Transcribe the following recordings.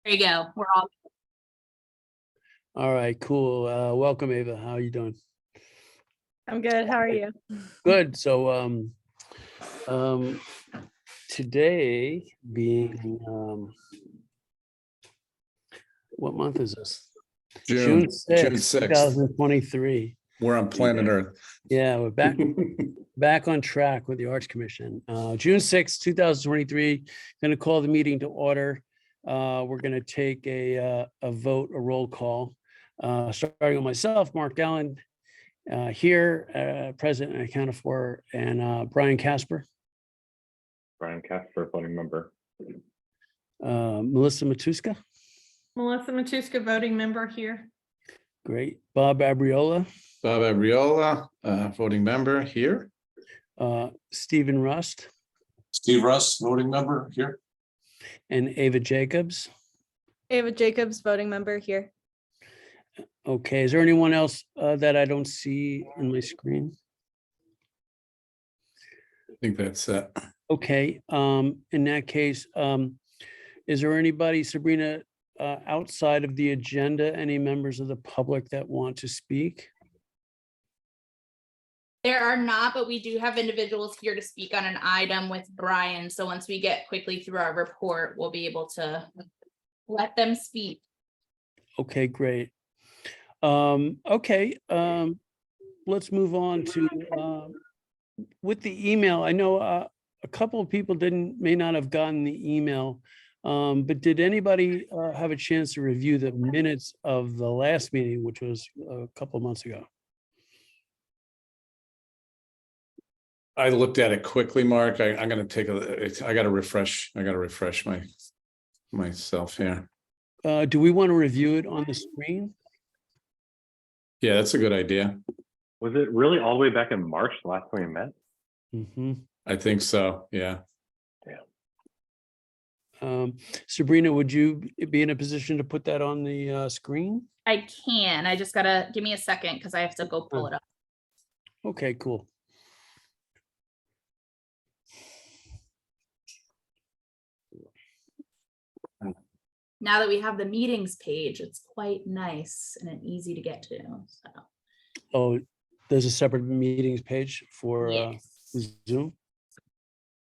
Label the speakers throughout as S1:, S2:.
S1: you go. We're all
S2: All right, cool. Welcome, Ava. How are you doing?
S3: I'm good. How are you?
S2: Good. So today being what month is this?
S4: June
S2: 6th,
S4: 6th.
S2: 2023.
S4: We're on planet Earth.
S2: Yeah, we're back on track with the Arts Commission. June 6th, 2023. Going to call the meeting to order. We're going to take a vote, a roll call, starting with myself, Mark Gallen, here, present and accounted for, and Brian Casper,
S5: Brian Casper, voting member.
S2: Melissa Matuska,
S3: Melissa Matuska, voting member here.
S2: great, Bob Abriola,
S4: Bob Abriola, voting member here.
S2: Stephen Rust,
S6: Steve Russ, voting member here.
S2: and Ava Jacobs.
S3: Ava Jacobs, voting member here.
S2: Okay, is there anyone else that I don't see on my screen?
S4: I think that's it.
S2: Okay, in that case, is there anybody, Sabrina, outside of the agenda, any members of the public that want to speak?
S1: There are not, but we do have individuals here to speak on an item with Brian. So once we get quickly through our report, we'll be able to let them speak.
S2: Okay, great. Okay, let's move on to with the email. I know a couple of people may not have gotten the email, but did anybody have a chance to review the minutes of the last meeting, which was a couple of months ago?
S4: I looked at it quickly, Mark. I'm gonna take I gotta refresh myself here.
S2: Do we want to review it on the screen?
S4: Yeah, that's a good idea.
S5: Was it really all the way back in March, the last time we met?
S2: Mm-hmm.
S4: I think so, yeah.
S2: Sabrina, would you be in a position to put that on the screen?
S1: I can. I just gotta give me a second because I have to go pull it up.
S2: Okay, cool.
S1: Now that we have the meetings page, it's quite nice and easy to get to. So
S2: Oh, there's a separate meetings page for
S1: yes.
S2: Zoom.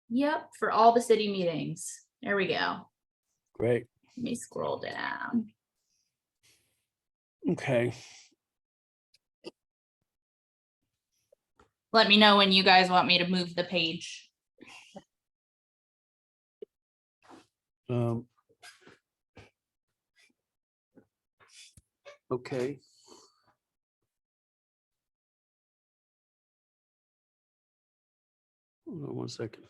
S1: Yep, for all the city meetings. There we go.
S2: Great.
S1: Let me scroll down.
S2: Okay.
S1: Let me know when you guys want me to move the page.
S2: Okay. Hold on one second.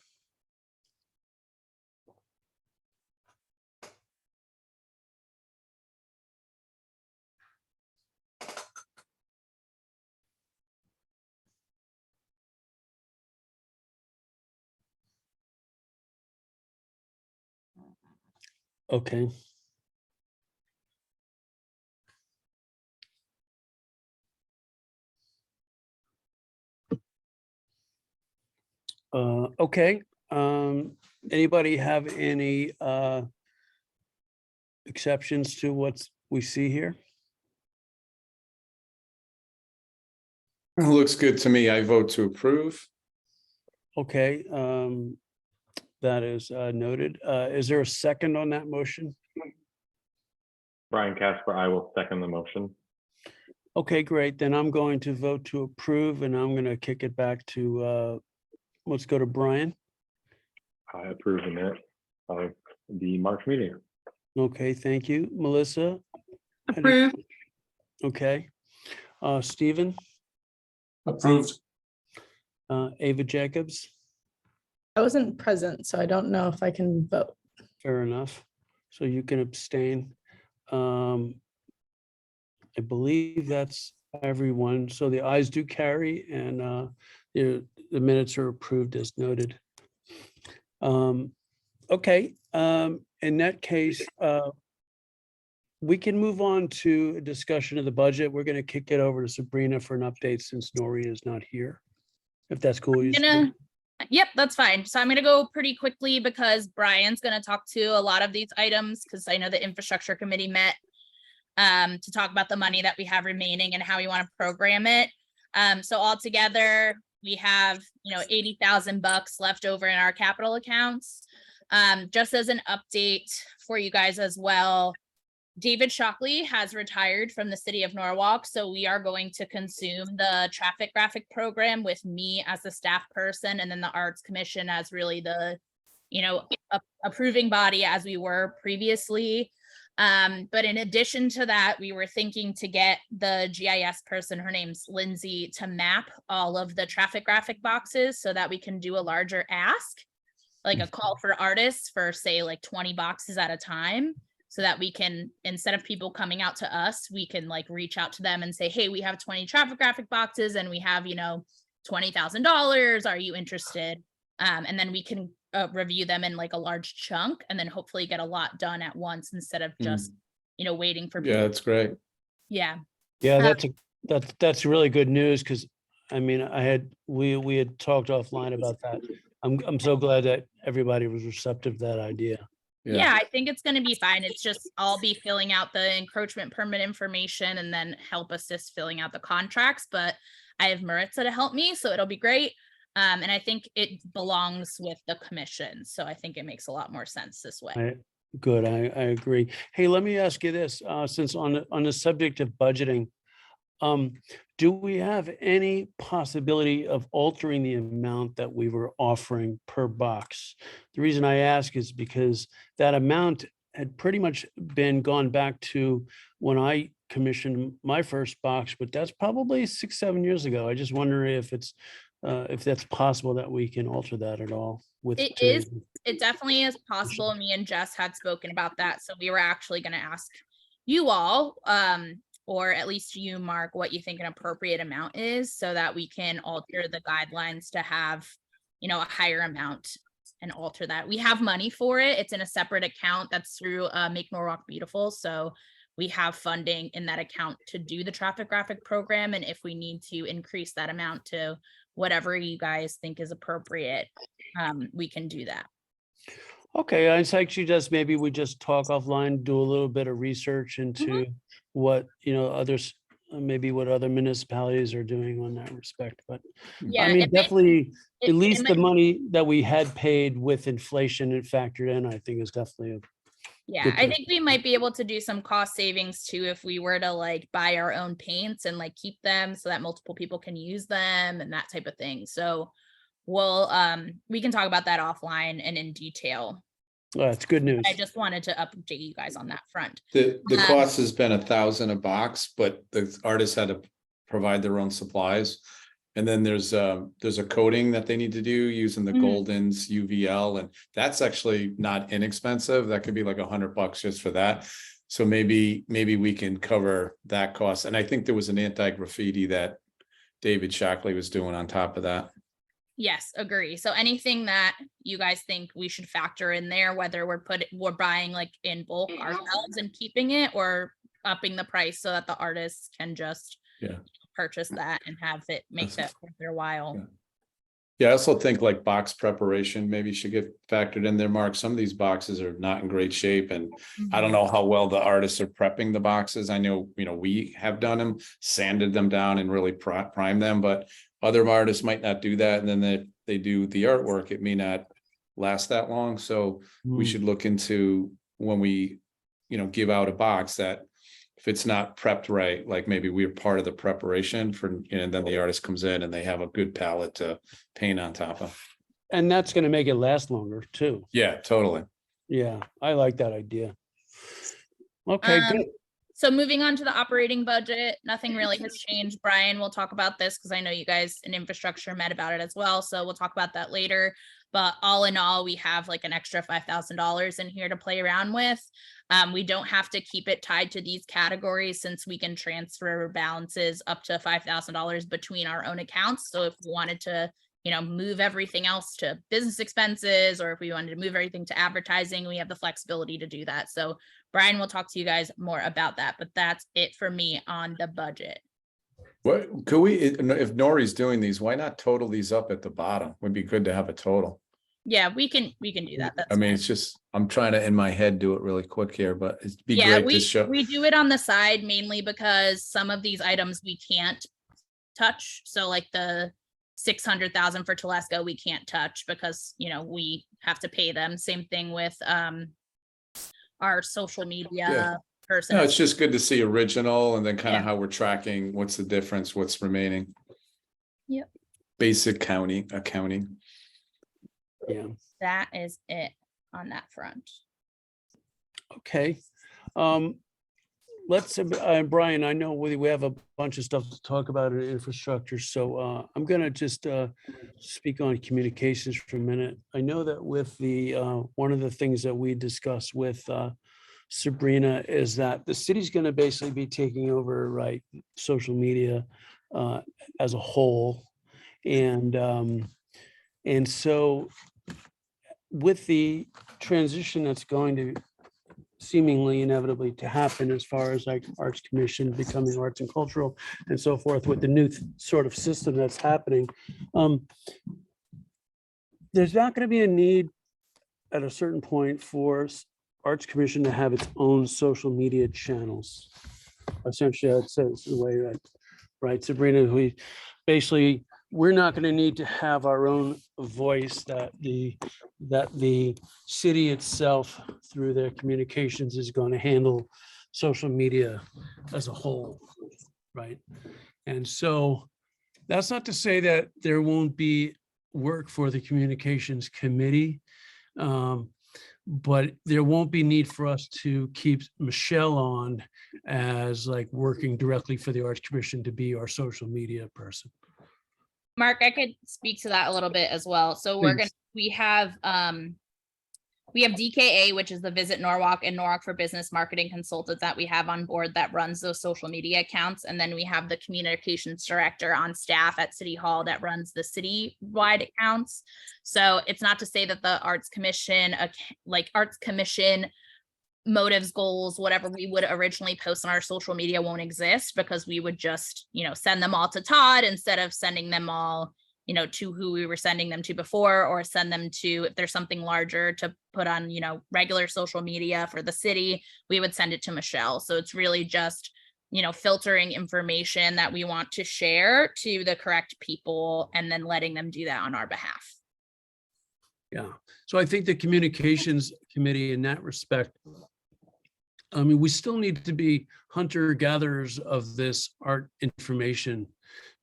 S2: Okay. Okay. Anybody have any exceptions to what we see here?
S4: It looks good to me. I vote to approve.
S2: Okay, that is noted. Is there a second on that motion?
S5: Brian Casper, I will second the motion.
S2: Okay, great. Then I'm going to vote to approve, and I'm going to kick it back to, let's go to Brian.
S5: I approve the minute of the March meeting.
S2: Okay, thank you. Melissa?
S3: Approved.
S2: Okay. Stephen?
S6: Approved.
S2: Ava Jacobs?
S3: I wasn't present, so I don't know if I can vote.
S2: Fair enough. So you can abstain. I believe that's everyone. So the ayes do carry, and the minutes are approved as noted. Okay, in that case, we can move on to a discussion of the budget. We're going to kick it over to Sabrina for an update since Nori is not here. If that's cool. with you, Sabrina.
S1: Yep, that's fine. So I'm gonna go pretty quickly because Brian's gonna talk to a lot of these items because I know the infrastructure committee met to talk about the money that we have remaining and how we want to program it. So altogether, we have, 80,000 bucks left over in our capital accounts. Just as an update for you guys as well, David Shockley has retired from the city of Norwalk, so we are going to consume the traffic graphic program with me as the staff person and then the Arts Commission as really the, approving body as we were previously. But in addition to that, we were thinking to get the GIS person, her name's Lindsay, to map all of the traffic graphic boxes so that we can do a larger ask, like a call for artists for say like 20 boxes at a time. So that we can, instead of people coming out to us, we can like reach out to them and say, hey, we have 20 traffic graphic boxes and we have, $20,000. Are you interested? And then we can review them in like a large chunk and then hopefully get a lot done at once instead of just, waiting for people.
S4: Yeah, that's great.
S1: Yeah.
S2: Yeah, that's really good news because I mean, we had talked offline about that. I'm so glad that everybody was receptive to that idea.
S1: Yeah, I think it's going to be fine. It's just I'll be filling out the encroachment permit information and then help assist filling out the contracts. But I have Maritza to help me, so it'll be great. And I think it belongs with the commission, so I think it makes a lot more sense this way.
S2: Good, I agree. Hey, let me ask you this, since on the subject of budgeting, do we have any possibility of altering the amount that we were offering per box? The reason I ask is because that amount had pretty much been gone back to when I commissioned my first box, but that's probably 6-7 years ago. I just wonder if that's possible that we can alter that at all with.
S1: It definitely is possible. Me and Jess had spoken about that. So we were actually going to ask you all, or at least you, Mark, what you think an appropriate amount is so that we can alter the guidelines to have, a higher amount and alter that. We have money for it. It's in a separate account that's through Make Norwalk Beautiful. So we have funding in that account to do the traffic graphic program. And if we need to increase that amount to whatever you guys think is appropriate, we can do that.
S2: Okay, I suggest maybe we just talk offline, do a little bit of research into what, others, maybe what other municipalities are doing on that respect. But
S1: Yeah,
S2: I mean, definitely, at least the money that we had paid with inflation and factored in, I think is definitely
S1: yeah,
S2: good
S1: I
S2: to-
S1: think we might be able to do some cost savings too if we were to like buy our own paints and like keep them so that multiple people can use them and that type of thing. So we'll we can talk about that offline and in detail.
S2: That's good news.
S1: I just wanted to update you guys on that front.
S4: The cost has been $1,000 a box, but the artists had to provide their own supplies. And then there's a coating that they need to do using the Golden's UVL, and that's actually not inexpensive. That could be like $100 just for that. So maybe we can cover that cost. And I think there was an anti-graffiti that David Shockley was doing on top of that.
S1: Yes, agree. So anything that you guys think we should factor in there, whether we're buying like in bulk ourselves and keeping it, or upping the price so that the artists can just purchase that and have it make that worth their while.
S4: Yeah, I also think like box preparation maybe should get factored in there, Mark. Some of these boxes are not in great shape, and I don't know how well the artists are prepping the boxes. I know, we have done them, sanded them down and really prime them, but other artists might not do that. And then they do the artwork, it may not last that long. So we should look into when we, give out a box that if it's not prepped right, like maybe we're part of the preparation for, and then the artist comes in and they have a good palette to paint on top of.
S2: And that's going to make it last longer too.
S4: Yeah, totally.
S2: Yeah, I like that idea. Okay, good.
S1: So moving on to the operating budget, nothing really has changed. Brian, we'll talk about this because I know you guys in infrastructure met about it as well. So we'll talk about that later. But all in all, we have like an extra $5,000 in here to play around with. We don't have to keep it tied to these categories since we can transfer balances up to $5,000 between our own accounts. So if we wanted to, move everything else to business expenses, or if we wanted to move everything to advertising, we have the flexibility to do that. So Brian will talk to you guys more about that, but that's it for me on the budget.
S4: What, could we, if Nori's doing these, why not total these up at the bottom? Would be good to have a total.
S1: Yeah, we can do that. That's
S4: I mean,
S1: fine.
S4: it's just, I'm trying to, in my head, do it really quick here, but it'd be
S1: Yeah,
S4: great to show.
S1: we do it on the side mainly because some of these items we can't touch. So like the 600,000 for Telesco, we can't touch because, you know, we have to pay them. Same thing with our social media person.
S4: No, it's just good to see original and then kind
S1: Yeah.
S4: of how we're tracking, what's the difference, what's remaining.
S1: Yep.
S4: Basic accounting.
S2: Yeah,
S1: That is it on that front.
S2: okay. Let's, Brian, I know we have a bunch of stuff to talk about in infrastructure, so I'm gonna just speak on communications for a minute. I know that with the, one of the things that we discussed with Sabrina is that the city's gonna basically be taking over, right, social media as a whole. And so with the transition that's going to seemingly inevitably to happen as far as like Arts Commission becoming arts and cultural and so forth with the new sort of system that's happening. There's not going to be a need at a certain point for Arts Commission to have its own social media channels. Essentially, I'd say it's the way that, right, Sabrina, we basically, we're not going to need to have our own voice that the city itself through their communications is going to handle social media as a whole, right? And so that's not to say that there won't be work for the communications committee, but there won't be need for us to keep Michelle on as like working directly for the Arts Commission to be our social media person.
S1: Mark, I could speak to that a little bit as well. So we have DKA, which is the Visit Norwalk and Norwalk for Business Marketing Consultant that we have on board that runs those social media accounts. And then we have the communications director on staff at City Hall that runs the city-wide accounts. So it's not to say that the Arts Commission, motives, goals, whatever we would originally post on our social media won't exist because we would just, you know, send them all to Todd instead of sending them all, you know, to who we were sending them to before, or send them to, if there's something larger to put on, you know, regular social media for the city, we would send it to Michelle. So it's really just, you know, filtering information that we want to share to the correct people and then letting them do that on our behalf.
S2: Yeah, so I think the communications committee in that respect, I mean, we still need to be hunter gatherers of this art information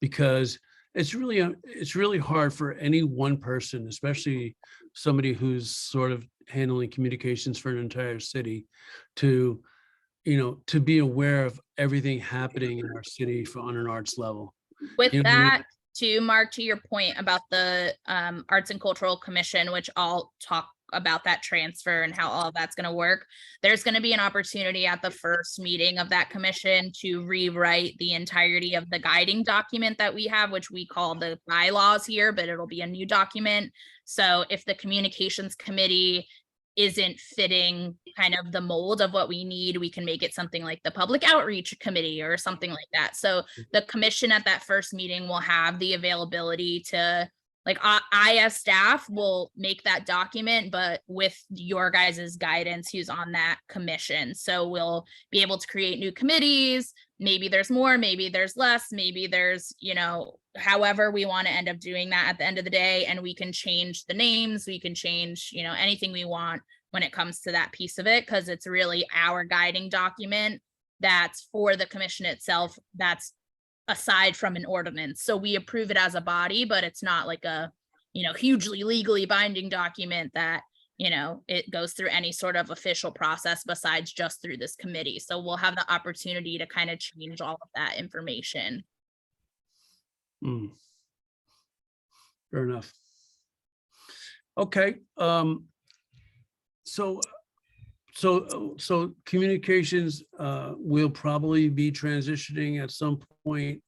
S2: because it's really hard for any one person, especially somebody who's sort of handling communications for an entire city to, you know, to be aware of everything happening in our city on an arts level.
S1: With
S2: You know what I mean?
S1: that, to Mark, to your point about the Arts and Cultural Commission, which I'll talk about that transfer and how all of that's going to work. There's going to be an opportunity at the first meeting of that commission to rewrite the entirety of the guiding document that we have, which we call the bylaws here, but it'll be a new document. So if the communications committee isn't fitting kind of the mold of what we need, we can make it something like the public outreach committee or something like that. So the commission at that first meeting will have the availability to, like, I as staff will make that document, but with your guys' guidance, who's on that commission. So we'll be able to create new committees. Maybe there's more, maybe there's less, maybe there's, you know, however we want to end up doing that at the end of the day. And we can change the names, we can change, you know, anything we want when it comes to that piece of it, because it's really our guiding document that's for the commission itself, that's aside from an ordinance. So we approve it as a body, but it's not like a, you know, hugely legally binding document that, you know, it goes through any sort of official process besides just through this committee. So we'll have the opportunity to kind of change all of that information.
S2: Fair enough. Okay. So communications will probably be transitioning at some point.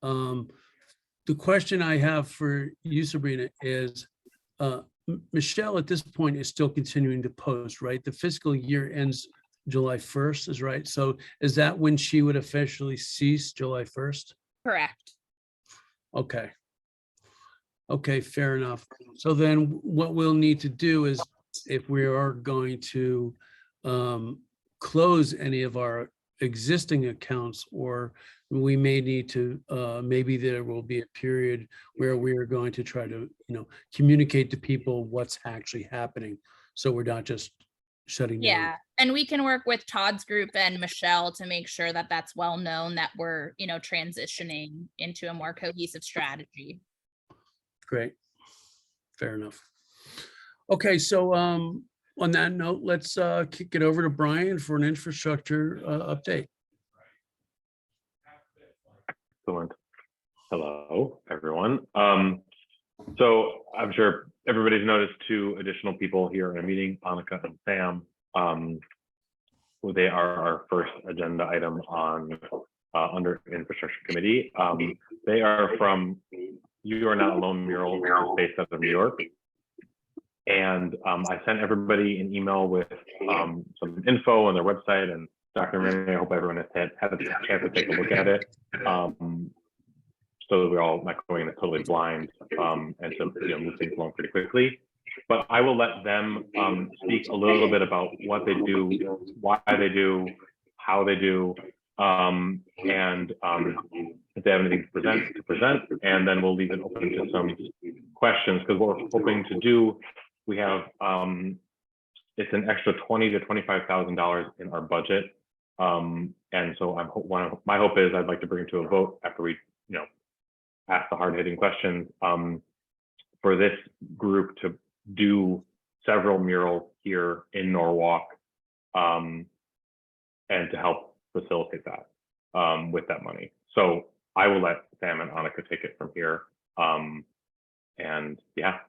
S2: The question I have for you, Sabrina, is Michelle at this point is still continuing to post, right? The fiscal year ends July 1st, is right? So is that when she would officially cease, July 1st?
S1: Correct.
S2: Okay. Okay, fair enough. So then what we'll need to do is if we are going to close any of our existing accounts, or we may need to, maybe there will be a period where we are going to try to, communicate to people what's actually happening. So we're not just shutting down.
S1: Yeah, and we can work with Todd's group and Michelle to make sure that that's well known that we're, transitioning into a more cohesive strategy.
S2: Great. Fair enough. Okay, so on that note, let's kick it over to Brian for an infrastructure update.
S5: Excellent. Hello, everyone. So I'm sure everybody's noticed two additional people here in a meeting, Annika and Sam. They are our first agenda item on under infrastructure committee. They are from You Are Not Alone mural based out of New York. And I sent everybody an email with some info on their website and documentary. I hope everyone has had a chance to take a look at it. So that we're all not going in totally blind and to move things along pretty quickly. But I will let them speak a little bit about what they do, why they do, how they do, and if they have anything to present, and then we'll leave it open to some questions, because what we're hoping to do, we have it's an extra $20,000 to $25,000 in our budget, and so my hope is I'd like to bring it to a vote after we ask the hard-hitting questions for this group to do several murals here in Norwalk, and to help facilitate that with that money. So I will let Sam and Annika take it from here, and yeah,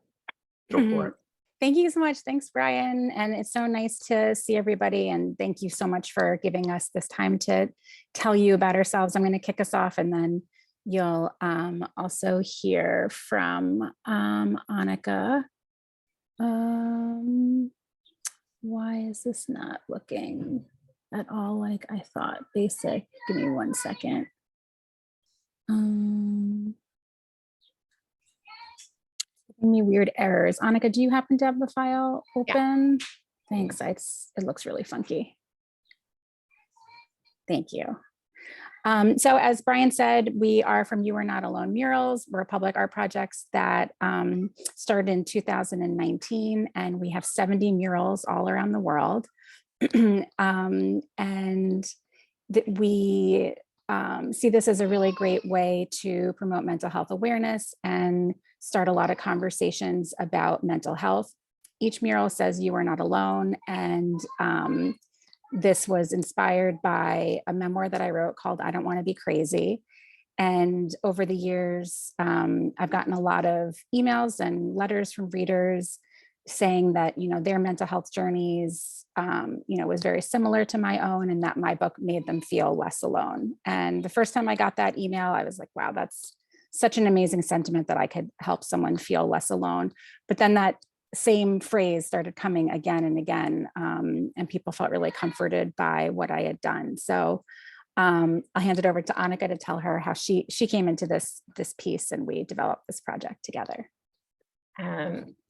S5: go for it.
S7: Thank you so much. Thanks, Brian. And it's so nice to see everybody. And thank you so much for giving us this time to tell you about ourselves. I'm going to kick us off, and then you'll also hear from Annika. Why is this not looking at all like I thought? Basic. Give me 1 second. Giving me weird errors. Annika, do you happen to have the file open? Yeah. Thanks. It looks really funky. Thank you. So as Brian said, we are from You Are Not Alone Murals. We're public art projects that started in 2019, and we have 70 murals all around the world. And we see this as a really great way to promote mental health awareness and start a lot of conversations about mental health. Each mural says you are not alone, and this was inspired by a memoir that I wrote called I Don't Want to Be Crazy. And over the years, I've gotten a lot of emails and letters from readers saying that, their mental health journeys, was very similar to my own, and that my book made them feel less alone. And the first time I got that email, I was like, wow, that's such an amazing sentiment that I could help someone feel less alone. But then that same phrase started coming again and again, and people felt really comforted by what I had done. So I'll hand it over to Annika to tell her how she came into this piece, and we developed this project together.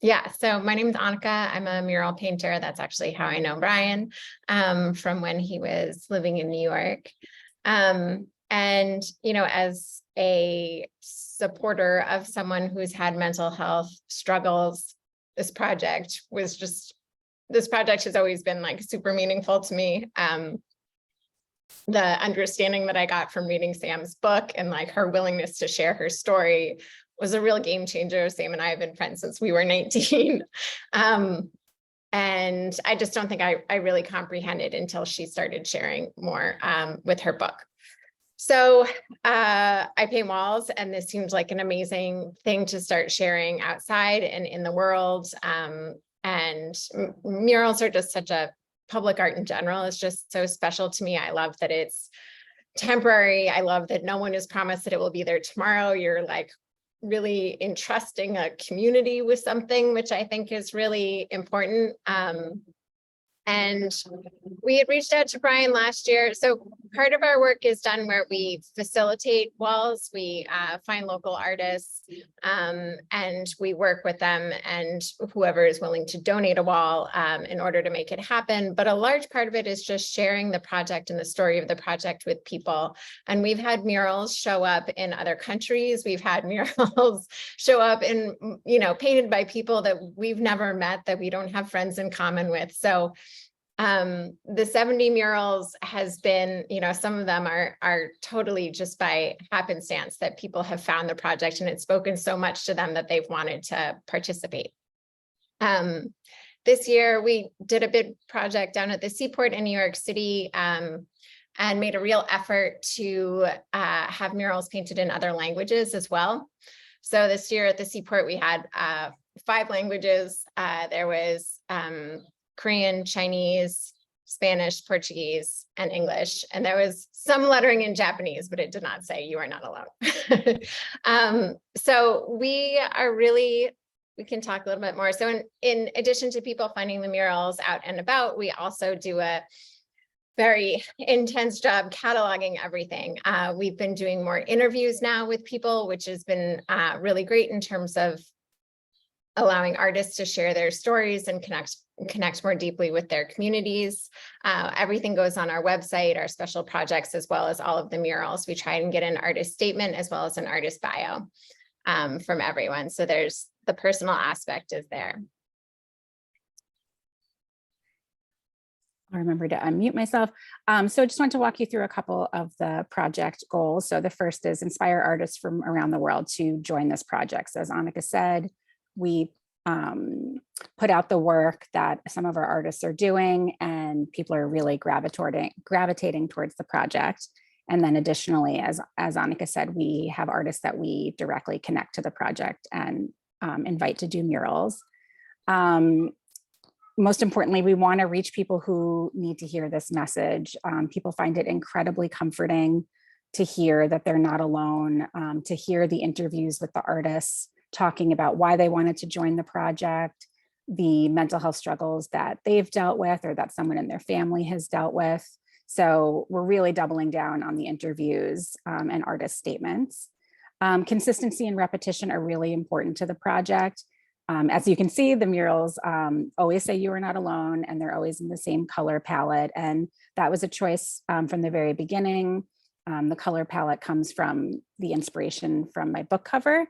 S8: Yeah, so my name is Annika. I'm a mural painter. That's actually how I know Brian, from when he was living in New York. And, as a supporter of someone who's had mental health struggles, this project has always been like super meaningful to me. The understanding that I got from reading Sam's book and like her willingness to share her story was a real game changer. Sam and I have been friends since we were 19. And I just don't think I really comprehended until she started sharing more with her book. So I paint walls, and this seems like an amazing thing to start sharing outside and in the world. And murals are just such a public art in general. It's just so special to me. I love that it's temporary. I love that no one is promised that it will be there tomorrow. You're like really entrusting a community with something, which I think is really important. And we had reached out to Brian last year. So part of our work is done where we facilitate walls. We find local artists and we work with them and whoever is willing to donate a wall in order to make it happen. But a large part of it is just sharing the project and the story of the project with people. And we've had murals show up in other countries. We've had murals show up in, painted by people that we've never met, that we don't have friends in common with. So the 70 murals has been, some of them are totally just by happenstance that people have found the project and it's spoken so much to them that they've wanted to participate. This year we did a big project down at the Seaport in New York City and made a real effort to have murals painted in other languages as well. So this year at the Seaport we had 5 languages. There was Korean, Chinese, Spanish, Portuguese, and English. And there was some lettering in Japanese, but it did not say you are not alone. So we can talk a little bit more. So in addition to people finding the murals out and about, we also do a very intense job cataloging everything. We've been doing more interviews now with people, which has been really great in terms of allowing artists to share their stories and connect more deeply with their communities. Everything goes on our website, our special projects, as well as all of the murals. We try and get an artist statement as well as an artist bio from everyone. So there's the personal aspect is there.
S7: I'll remember to unmute myself. So I just want to walk you through a couple of the project goals. So the first is inspire artists from around the world to join this project. So as Annika said, we put out the work that some of our artists are doing and people are really gravitating towards the project. And then additionally, as Annika said, we have artists that we directly connect to the project and invite to do murals. Most importantly, we want to reach people who need to hear this message. People find it incredibly comforting to hear that they're not alone, to hear the interviews with the artists talking about why they wanted to join the project, the mental health struggles that they've dealt with or that someone in their family has dealt with. So we're really doubling down on the interviews and artist statements. Consistency and repetition are really important to the project. As you can see, the murals always say you are not alone, and they're always in the same color palette. And that was a choice from the very beginning. The color palette comes from the inspiration from my book cover.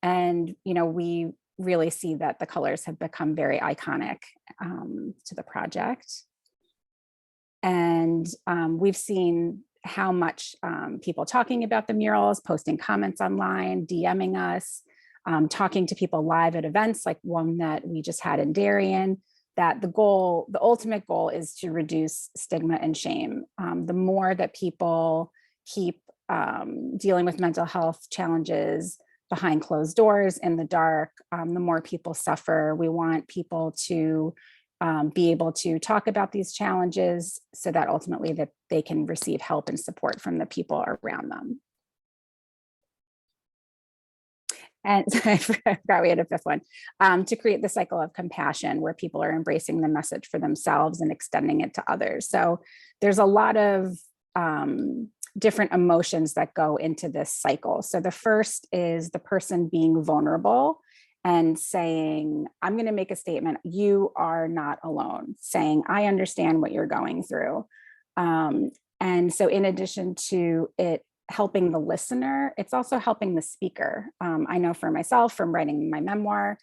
S7: And, we really see that the colors have become very iconic to the project. And we've seen how much people talking about the murals, posting comments online, DMing us, talking to people live at events like one that we just had in Darien, that the ultimate goal is to reduce stigma and shame. The more that people keep dealing with mental health challenges behind closed doors in the dark, the more people suffer. We want people to be able to talk about these challenges so that ultimately that they can receive help and support from the people around them. And I forgot we had a 5th one, to create the cycle of compassion where people are embracing the message for themselves and extending it to others. So there's a lot of different emotions that go into this cycle. So the first is the person being vulnerable and saying, I'm going to make a statement. You are not alone, saying, I understand what you're going through. And so in addition to it helping the listener, it's also helping the speaker. I know for myself from writing my memoir,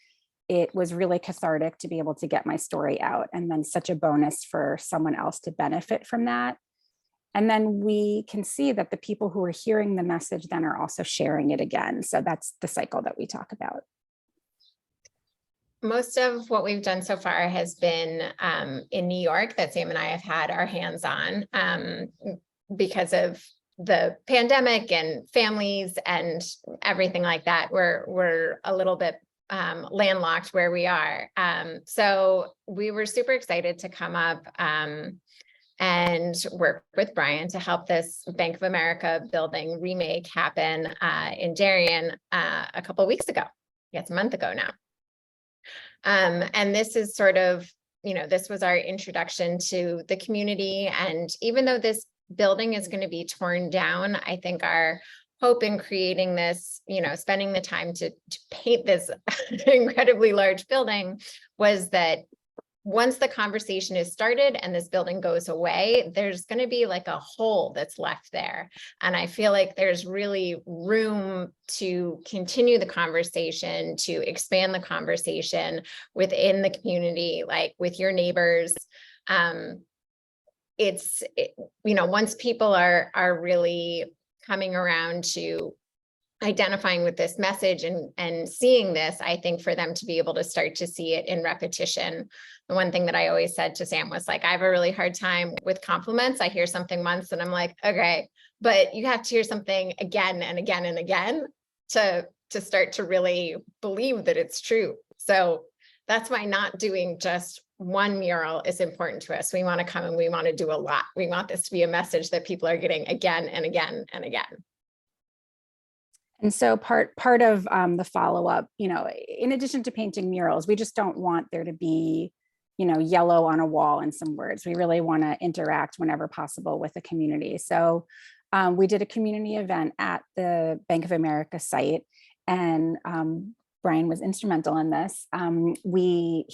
S7: it was really cathartic to be able to get my story out, and then such a bonus for someone else to benefit from that. And then we can see that the people who are hearing the message then are also sharing it again. So that's the cycle that we talk about.
S8: Most of what we've done so far has been in New York that Sam and I have had our hands on because of the pandemic and families and everything like that. We're a little bit landlocked where we are. So we were super excited to come up and work with Brian to help this Bank of America building remake happen in Darien a couple of weeks ago. Yeah, it's a month ago now. And this is sort of, this was our introduction to the community. And even though this building is going to be torn down, I think our hope in creating this, spending the time to paint this incredibly large building was that once the conversation is started and this building goes away, there's going to be like a hole that's left there. And I feel like there's really room to continue the conversation, to expand the conversation within the community, like with your neighbors. Once people are really coming around to identifying with this message and seeing this, I think for them to be able to start to see it in repetition. The one thing that I always said to Sam was like, I have a really hard time with compliments. I hear something once and I'm like, okay, but you have to hear something again and again and again to start to really believe that it's true. So that's why not doing just one mural is important to us. We want to come and we want to do a lot. We want this to be a message that people are getting again and again and again.
S7: And so part of the follow-up, in addition to painting murals, we just don't want there to be, yellow on a wall and some words. We really want to interact whenever possible with the community. So we did a community event at the Bank of America site, and Brian was instrumental in this. We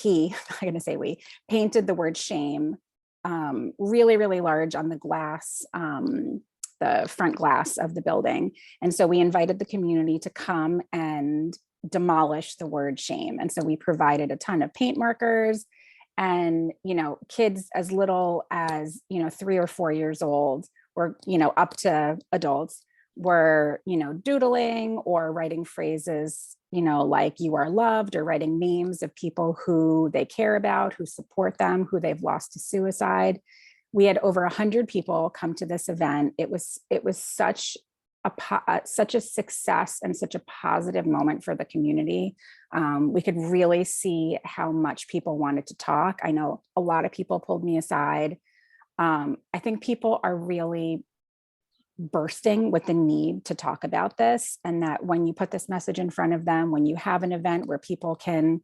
S7: painted the word shame really, really large on the glass, the front glass of the building. And so we invited the community to come and demolish the word shame. And so we provided a ton of paint markers, and, kids as little as, 3 or 4 years old, or, up to adults were, doodling or writing phrases, like "you are loved," or writing names of people who they care about, who support them, who they've lost to suicide. We had over 100 people come to this event. It was such a success and such a positive moment for the community. We could really see how much people wanted to talk. I know a lot of people pulled me aside. I think people are really bursting with the need to talk about this, and that when you put this message in front of them, when you have an event where people can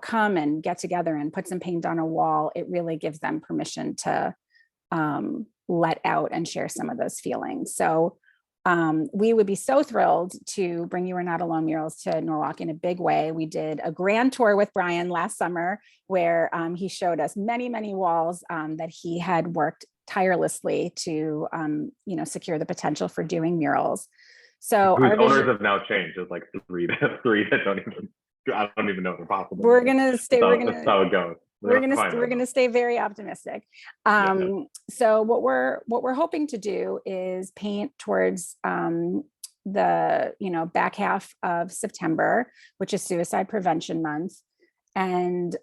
S7: come and get together and put some paint on a wall, it really gives them permission to let out and share some of those feelings. So we would be so thrilled to bring You Are Not Alone murals to Norwalk in a big way. We did a grand tour with Brian last summer where he showed us many, many walls that he had worked tirelessly to secure the potential for doing murals. So
S5: whose
S7: our
S5: owners
S7: vision,
S5: have now changed. There's like three that I don't even know if they're possible.
S7: we're gonna stay.
S5: That's how it goes.
S7: We're gonna stay very optimistic. So what we're hoping to do is paint towards the back half of September, which is Suicide Prevention Month, and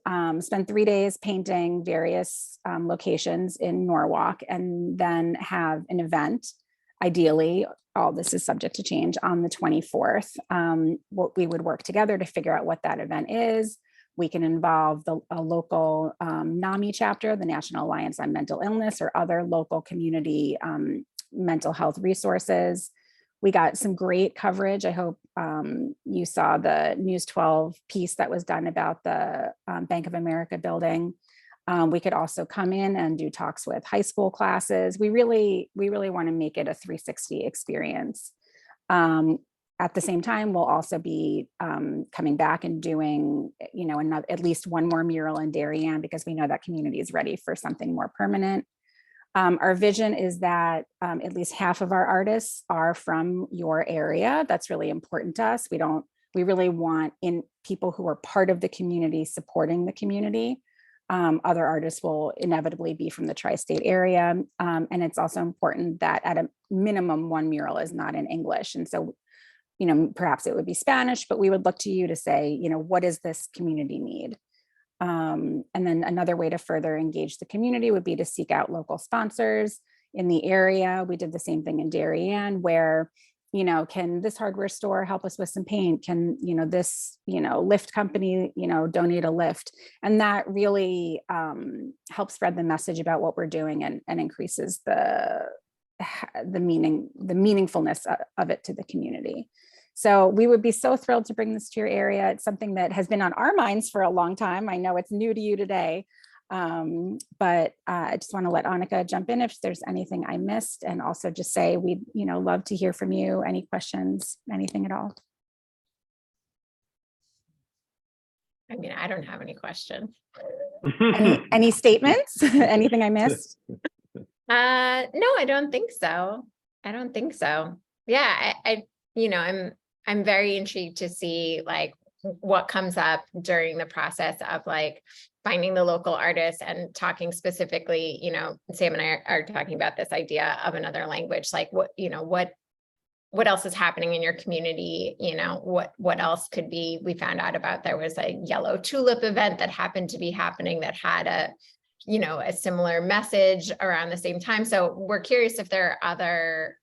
S7: spend 3 days painting various locations in Norwalk, and then have an event. Ideally, all this is subject to change, on the 24th. What we would work together to figure out what that event is. We can involve a local NAMI chapter, the National Alliance on Mental Illness, or other local community mental health resources. We got some great coverage. I hope you saw the News 12 piece that was done about the Bank of America building. We could also come in and do talks with high school classes. We really want to make it a 360 experience. At the same time, we'll also be coming back and doing, at least one more mural in Darien, because we know that community is ready for something more permanent. Our vision is that at least half of our artists are from your area. That's really important to us. We really want in people who are part of the community supporting the community. Other artists will inevitably be from the tri-state area. And it's also important that at a minimum, one mural is not in English. And so, perhaps it would be Spanish, but we would look to you to say, what does this community need? And then another way to further engage the community would be to seek out local sponsors in the area. We did the same thing in Darien, where, can this hardware store help us with some paint? Can, this, lift company, donate a lift? And that really helps spread the message about what we're doing, and increases the meaningfulness of it to the community. So we would be so thrilled to bring this to your area. It's something that has been on our minds for a long time. I know it's new to you today, But I just want to let Annika jump in if there's anything I missed, and also just say we'd love to hear from you. Any questions, anything at all?
S8: I mean, I don't have any questions.
S7: Any statements? Anything I missed?
S8: No, I don't think so. I don't think so. Yeah, I'm very intrigued to see like what comes up during the process of like finding the local artists and talking specifically, Sam and I are talking about this idea of another language, like what else is happening in your community? What else could be, we found out about, there was a yellow tulip event that happened to be happening that had a similar message around the same time. So we're curious if there are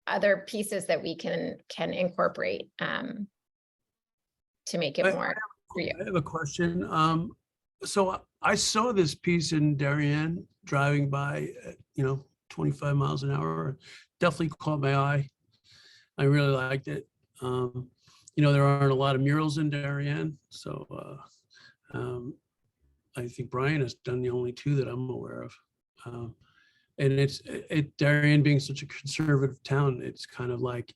S8: other pieces that we can incorporate to make it more for you.
S2: I have a question. So I saw this piece in Darien driving by, 25 miles an hour. Definitely caught my eye. I really liked it. There aren't a lot of murals in Darien, so I think Brian has done the only two that I'm aware of. And Darien being such a conservative town, it's kind of like,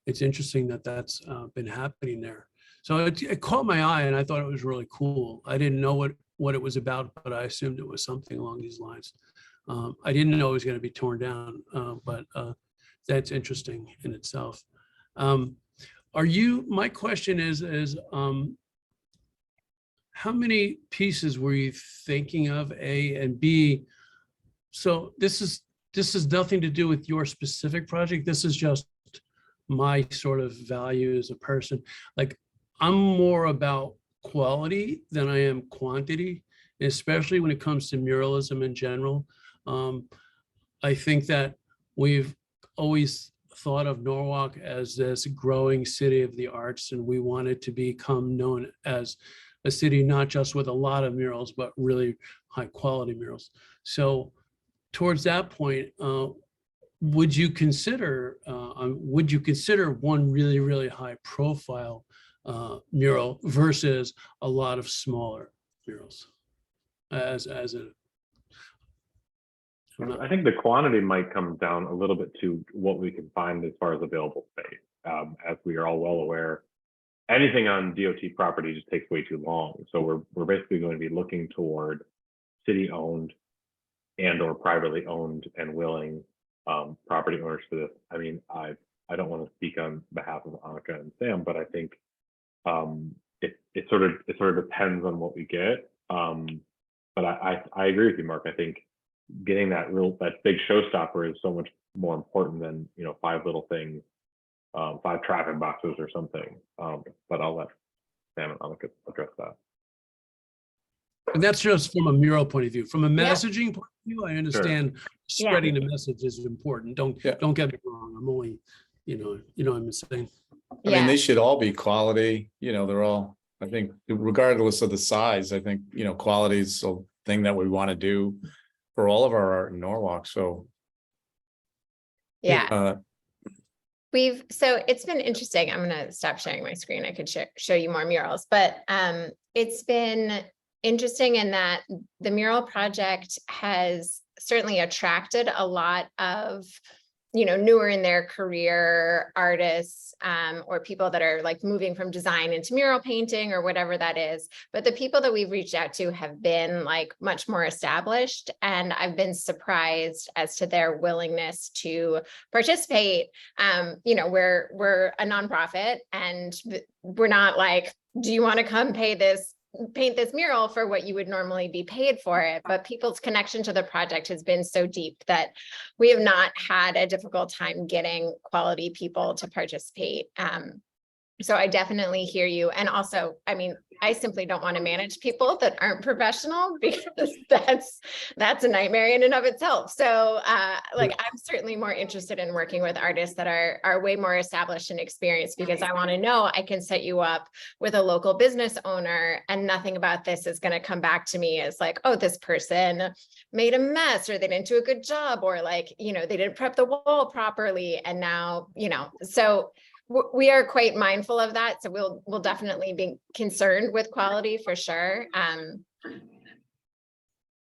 S2: it's interesting that that's been happening there. So it caught my eye and I thought it was really cool. I didn't know what it was about, but I assumed it was something along these lines. I didn't know it was going to be torn down, but that's interesting in itself. My question is how many pieces were you thinking of, A, and B? So this has nothing to do with your specific project. This is just my sort of value as a person. Like, I'm more about quality than I am quantity, especially when it comes to muralism in general. I think that we've always thought of Norwalk as this growing city of the arts, and we wanted to become known as a city not just with a lot of murals, but really high quality murals. So towards that point, would you consider one really, really high profile mural versus a lot of smaller murals
S5: I think the quantity might come down a little bit to what we can find as far as available space. As we are all well aware, anything on DOT property just takes way too long. So we're basically going to be looking toward city-owned and or privately owned and willing property owners for this. I mean, I don't want to speak on behalf of Annika and Sam, but I think it sort of depends on what we get. But I agree with you, Mark. I think getting that big showstopper is so much more important than 5 little things, 5 traffic boxes or something. But I'll let Sam and Annika address that.
S2: And that's just from a mural point of view. From a messaging point of view, I understand spreading the message is important. Don't get me wrong. I'm only, what I'm saying.
S4: I mean, they should all be quality. They're all, I think, regardless of the size, I think, quality is a thing that we want to do for all of our art in Norwalk. So
S8: so it's been interesting. I'm going to stop sharing my screen. I could show you more murals, but it's been interesting in that the mural project has certainly attracted a lot of newer in their career artists or people that are like moving from design into mural painting or whatever that is. But the people that we've reached out to have been like much more established. And I've been surprised as to their willingness to participate. We're a nonprofit and we're not like, do you want to come paint this mural for what you would normally be paid for it? But people's connection to the project has been so deep that we have not had a difficult time getting quality people to participate. So I definitely hear you. And also, I mean, I simply don't want to manage people that aren't professional because that's a nightmare in and of itself. So I'm certainly more interested in working with artists that are way more established and experienced, because I want to know I can set you up with a local business owner and nothing about this is going to come back to me as like, oh, this person made a mess or they didn't do a good job or like, they didn't prep the wall properly. And now, so we are quite mindful of that. So we'll definitely be concerned with quality for sure.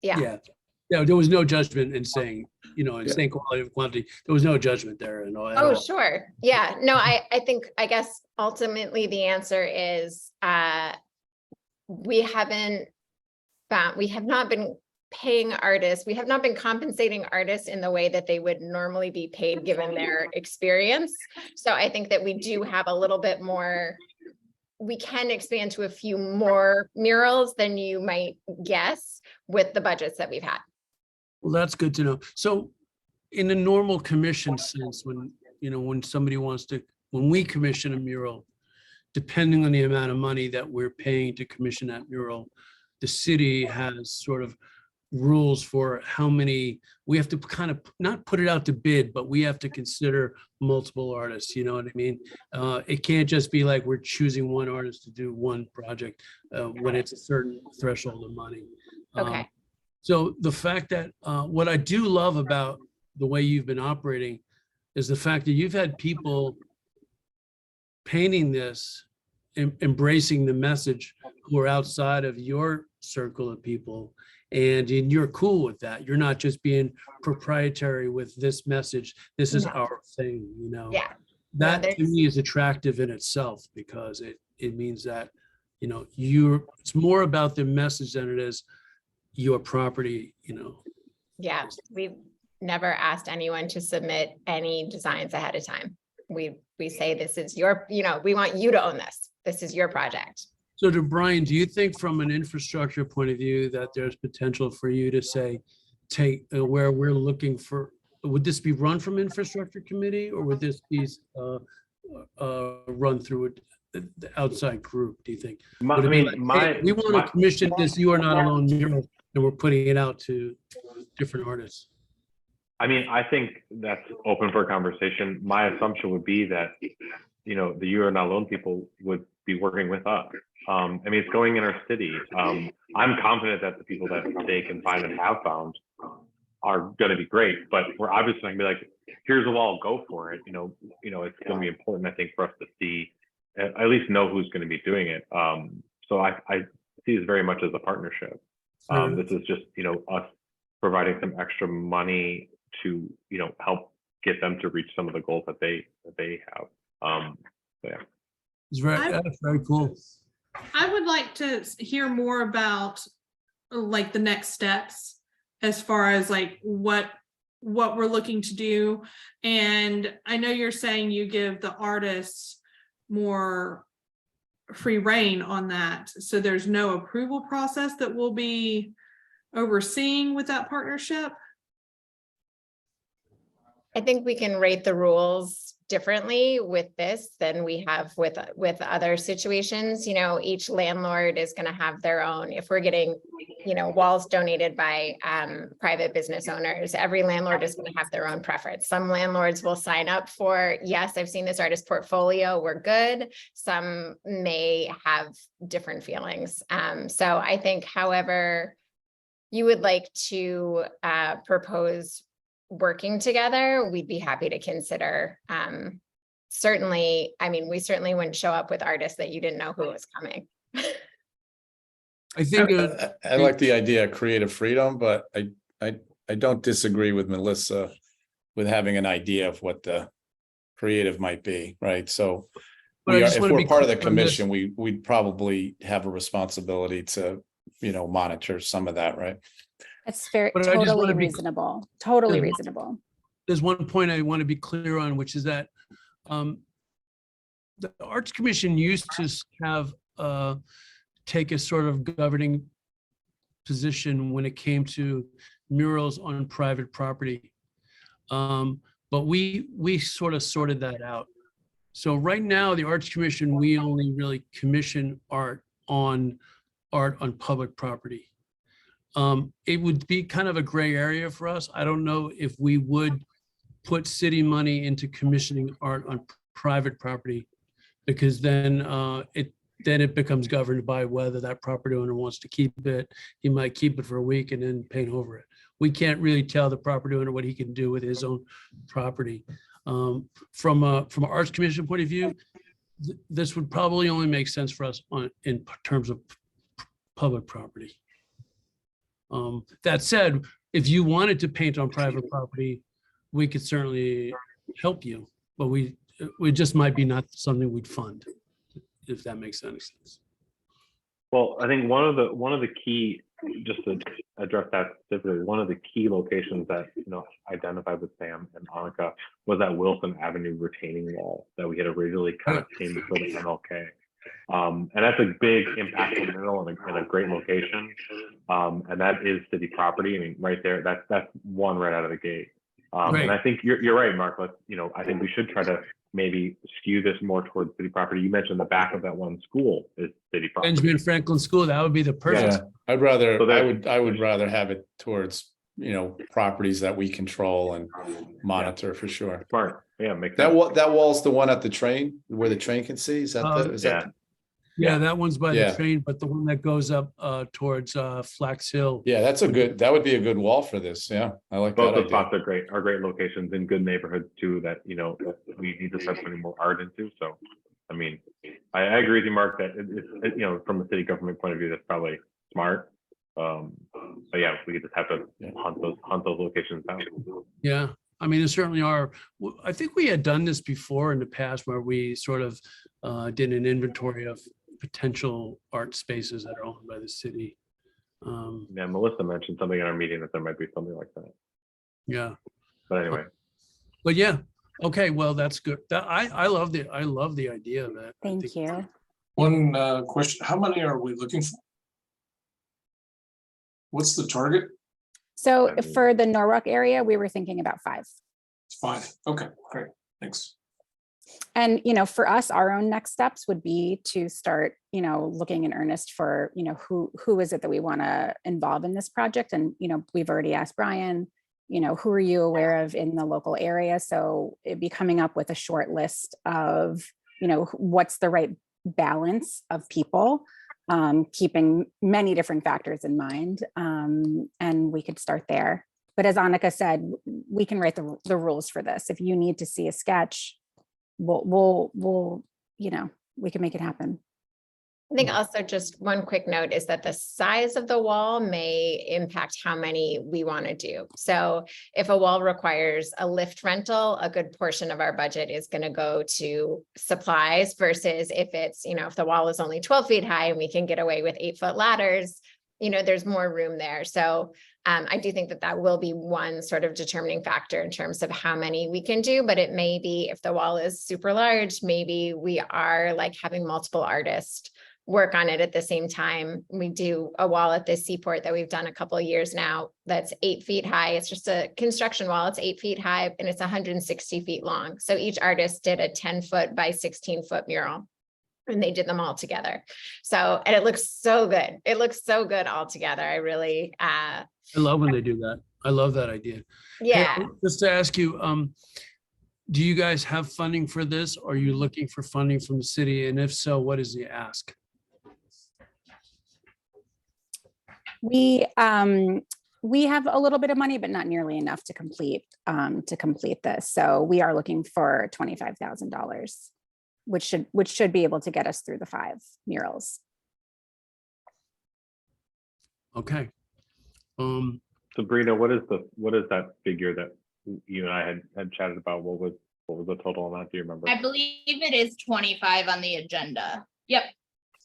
S8: Yeah.
S2: Yeah, there was no judgment in saying, in
S4: Yeah.
S2: saying quality of quantity. There was no judgment there at
S8: Oh,
S2: all.
S8: sure. Yeah, no, I think, I guess ultimately the answer is, we have not been paying artists, we have not been compensating artists in the way that they would normally be paid given their experience. So I think that we do have a little bit more, we can expand to a few more murals than you might guess with the budgets that we've had.
S2: Well, that's good to know. So in the normal commission sense, when somebody wants to, when we commission a mural, depending on the amount of money that we're paying to commission that mural, the city has sort of rules for how many, we have to kind of not put it out to bid, but we have to consider multiple artists, you know what I mean? It can't just be like we're choosing one artist to do one project when it's a certain threshold of money.
S8: Okay.
S2: So the fact that, what I do love about the way you've been operating is the fact that you've had people painting this, embracing the message who are outside of your circle of people. And you're cool with that. You're not just being proprietary with this message. This is
S8: No.
S2: our thing,
S8: Yeah.
S2: That to
S8: there's-
S2: me is attractive in itself because it means that, it's more about the message than it is your property,
S8: Yeah, we've never asked anyone to submit any designs ahead of time. We say, this is your, we want you to own this. This is your project.
S2: So to Brian, do you think from an infrastructure point of view that there's potential for you to say, take where we're looking for, would this be run from infrastructure committee or would this be run through the outside group, do you think? Would it be like, hey, we want to commission this You Are Not Alone mural and we're putting it out to different artists?
S5: I think that's open for conversation. My assumption would be that, the You Are Not Alone people would be working with us. It's going in our city. I'm confident that the people that they can find and have found are going to be great, but we're obviously going to be like, here's a wall, go for it. It's going to be important, I think, for us to see, at least know who's going to be doing it. So I see this very much as a partnership. This is just, us providing some extra money to, help get them to reach some of the goals that they have. Yeah.
S2: That's very cool.
S9: I would like to hear more about like the next steps as far as like what we're looking to do. And I know you're saying you give the artists more free reign on that. So there's no approval process that we'll be overseeing with that partnership.
S8: I think we can rate the rules differently with this than we have with other situations. Each landlord is going to have their own. If we're getting, walls donated by private business owners, every landlord is going to have their own preference. Some landlords will sign up for, yes, I've seen this artist portfolio, we're good. Some may have different feelings. So I think, however you would like to propose working together, we'd be happy to consider. Certainly, we certainly wouldn't show up with artists that you didn't know who was coming.
S2: I think
S4: I like the idea of creative freedom, but I don't disagree with Melissa with having an idea of what the creative might be, right? So if we're part of the commission, we'd probably have a responsibility to, monitor some of that, right?
S7: It's very
S2: But I just
S7: totally
S2: wanna be-
S7: reasonable, totally
S2: There's-
S7: reasonable.
S2: There's one point I want to be clear on, which is that the Arts Commission used to have take a sort of governing position when it came to murals on private property. But we sort of sorted that out. So right now, the Arts Commission, we only really commission art on public property. It would be kind of a gray area for us. I don't know if we would put city money into commissioning art on private property, because then it becomes governed by whether that property owner wants to keep it. He might keep it for a week and then paint over it. We can't really tell the property owner what he can do with his own property. From an Arts Commission point of view, this would probably only make sense for us in terms of public property. That said, if you wanted to paint on private property, we could certainly help you, but we just might be not something we'd fund, if that makes any sense.
S5: Well, I think one of the key, just to address that specifically, one of the key locations that, you know, identified with Sam and Annika was that Wilson Avenue retaining wall that we had originally kind of aimed for the MLK. And that's a big impactful mineral and a great location. And that is city property. I mean, right there, that's one right out of the gate. And I think you're right, Mark. Let's, you know, I think we should try to maybe skew this more towards city property. You mentioned the back of that one school is city property.
S2: Benjamin Franklin School, that would be the perfect.
S4: Yeah, I'd rather,
S5: So
S4: I would rather have it towards, you know, properties that we control and monitor for sure.
S5: Smart. Yeah, make
S4: That wall's the one at the train, where the train can see, is that the, is that?
S2: Yeah, that one's by the
S4: Yeah.
S2: train, but the one that goes up towards Flax Hill.
S4: Yeah, that would be a good wall for this, yeah, I like
S5: Both
S4: that
S5: those
S4: idea.
S5: spots are great locations in good neighborhoods too, that, you know, we need to start putting more art into. So, I mean, I agree with you, Mark, that it's, you know, from a city government point of view, that's probably smart. But yeah, we could just have to hunt those locations out.
S2: Yeah, I mean, there certainly are. I think we had done this before in the past where we sort of did an inventory of potential art spaces that are owned by the city.
S5: Yeah, Melissa mentioned something in our meeting that there might be something like that.
S2: Yeah,
S5: But anyway,
S2: but yeah, okay, well, that's good. I love the idea of that. I
S7: Thank
S2: think-
S7: you.
S6: One question, how many are we looking for? What's the target?
S7: So
S5: I mean-
S7: for the Norwalk area, we were thinking about 5.
S6: It's 5. Okay, great, thanks.
S7: And, you know, for us, our own next steps would be to start, you know, looking in earnest for, you know, who is it that we want to involve in this project? And, you know, we've already asked Brian, you know, who are you aware of in the local area? So it'd be coming up with a short list of, you know, what's the right balance of people, keeping many different factors in mind. And we could start there. But as Annika said, we can write the rules for this. If you need to see a sketch, we'll, you know, we can make it happen.
S8: I think also just one quick note is that the size of the wall may impact how many we want to do. So if a wall requires a lift rental, a good portion of our budget is going to go to supplies versus if it's, you know, if the wall is only 12 feet high and we can get away with 8-foot ladders, you know, there's more room there. So I do think that that will be one sort of determining factor in terms of how many we can do, but it may be if the wall is super large, maybe we are like having multiple artists work on it at the same time. We do a wall at the Seaport that we've done a couple of years now that's 8 feet high. It's just a construction wall. It's 8 feet high and it's 160 feet long. So each artist did a 10-foot by 16-foot mural. And they did them all together. So, and it looks so good. It looks so good all together. I really,
S2: I love when they do that. I love that idea. Hey,
S8: yeah.
S2: just to ask you, do you guys have funding for this? Or are you looking for funding from the city? And if so, what is the ask?
S7: We have a little bit of money, but not nearly enough to complete this. So we are looking for $25,000, which should be able to get us through the 5 murals.
S2: Okay.
S5: Sabrina, what is that figure that you and I had chatted about? What was the total on that? Do you remember?
S1: I believe it is 25 on the agenda. Yep.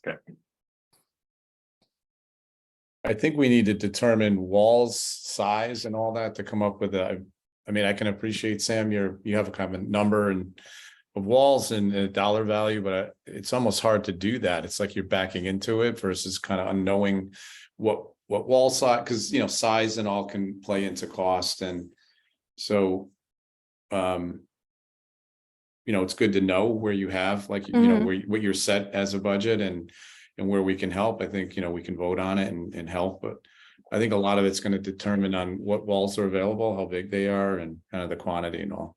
S5: Okay.
S4: I think we need to determine walls, size and all that to come up with a, I mean, I can appreciate, Sam, you have a kind of a number and of walls and a dollar value, but it's almost hard to do that. It's like you're backing into it versus kind of unknowing what wall size, because, you know, size and all can play into cost. And so, you know, it's good to know where you have, like, you know, what you're set as a budget and where we can help. I think, you know, we can vote on it and help, but I think a lot of it's going to determine on what walls are available, how big they are, and kind of the quantity and all.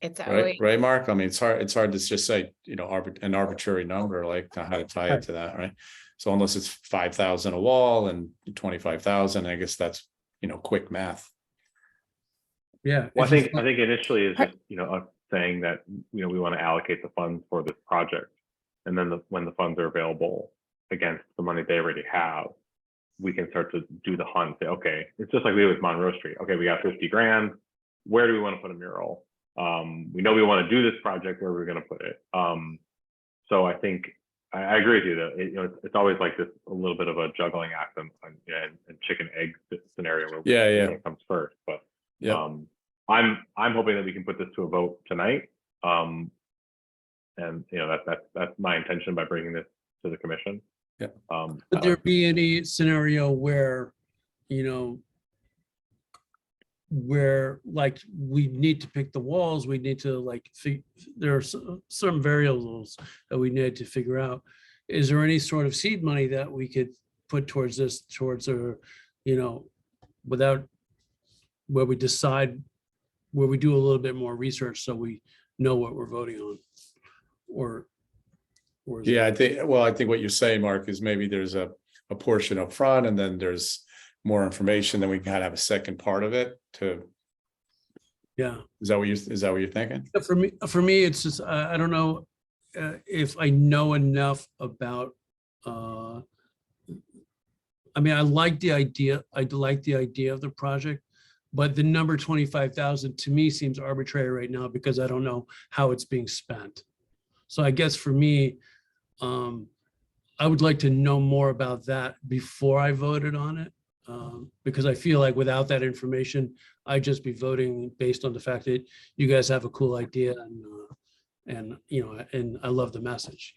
S8: It's
S4: Right,
S8: always,
S4: right, Mark? I mean, it's hard to just say, you know, an arbitrary number, like how to tie it to that, right? So unless it's 5,000 a wall and 25,000, I guess that's, you know, quick math.
S2: Yeah.
S5: Well,
S2: if you
S5: I think initially is just, you know, us saying that, you know, we want to allocate the funds for this project. And then when the funds are available against the money they already have, we can start to do the hunt, say, okay, it's just like we did with Monroe Street. Okay, we got 50 grand. Where do we want to put a mural? We know we want to do this project, where we're going to put it. So I think I agree with you that it's always like this, a little bit of a juggling act and chicken egg scenario where it comes first. But I'm hoping that we can put this to a vote tonight. And that's my intention by bringing this to the commission.
S2: Yeah. Would there be any scenario where, where like we need to pick the walls, we need to like, there are some variables that we need to figure out. Is there any sort of seed money that we could put towards this, towards a, without, where we decide, where we do a little bit more research so we know what we're voting on? Or is
S4: Yeah, I think what you're saying, Mark, is maybe there's a portion up front and then there's more information, then we gotta have a second part of it to,
S2: Yeah.
S4: is that what you're thinking?
S2: For me, it's just, I don't know if I know enough about, I like the idea. I like the idea of the project, but the number 25,000 to me seems arbitrary right now because I don't know how it's being spent. So I guess for me, I would like to know more about that before I voted on it. Because I feel like without that information, I'd just be voting based on the fact that you guys have a cool idea and I love the message,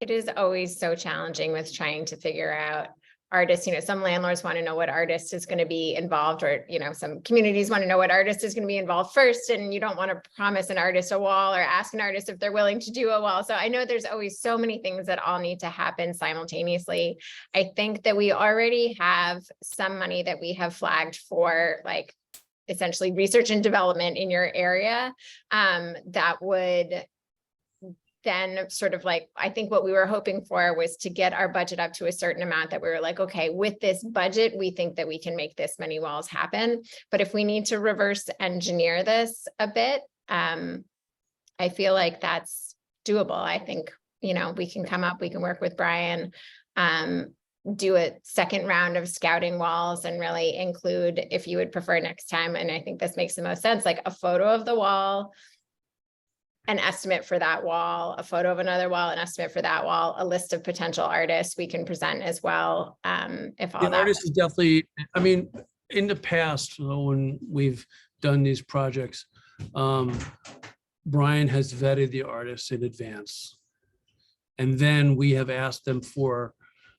S8: It is always so challenging with trying to figure out artists. Some landlords want to know what artist is going to be involved, or some communities want to know what artist is going to be involved first, and you don't want to promise an artist a wall or ask an artist if they're willing to do a wall. So I know there's always so many things that all need to happen simultaneously. I think that we already have some money that we have flagged for, like, essentially research and development in your area, that would then sort of like, I think what we were hoping for was to get our budget up to a certain amount that we were like, okay, with this budget, we think that we can make this many walls happen. But if we need to reverse engineer this a bit, I feel like that's doable. I think, we can come up, we can work with Brian, do a second round of scouting walls and really include, if you would prefer next time, and I think this makes the most sense, like a photo of the wall, an estimate for that wall, a photo of another wall, an estimate for that wall, a list of potential artists we can present as well. If all
S2: The
S8: that.
S2: artist is definitely, in the past, when we've done these projects, Brian has vetted the artists in advance. And then we have asked them for,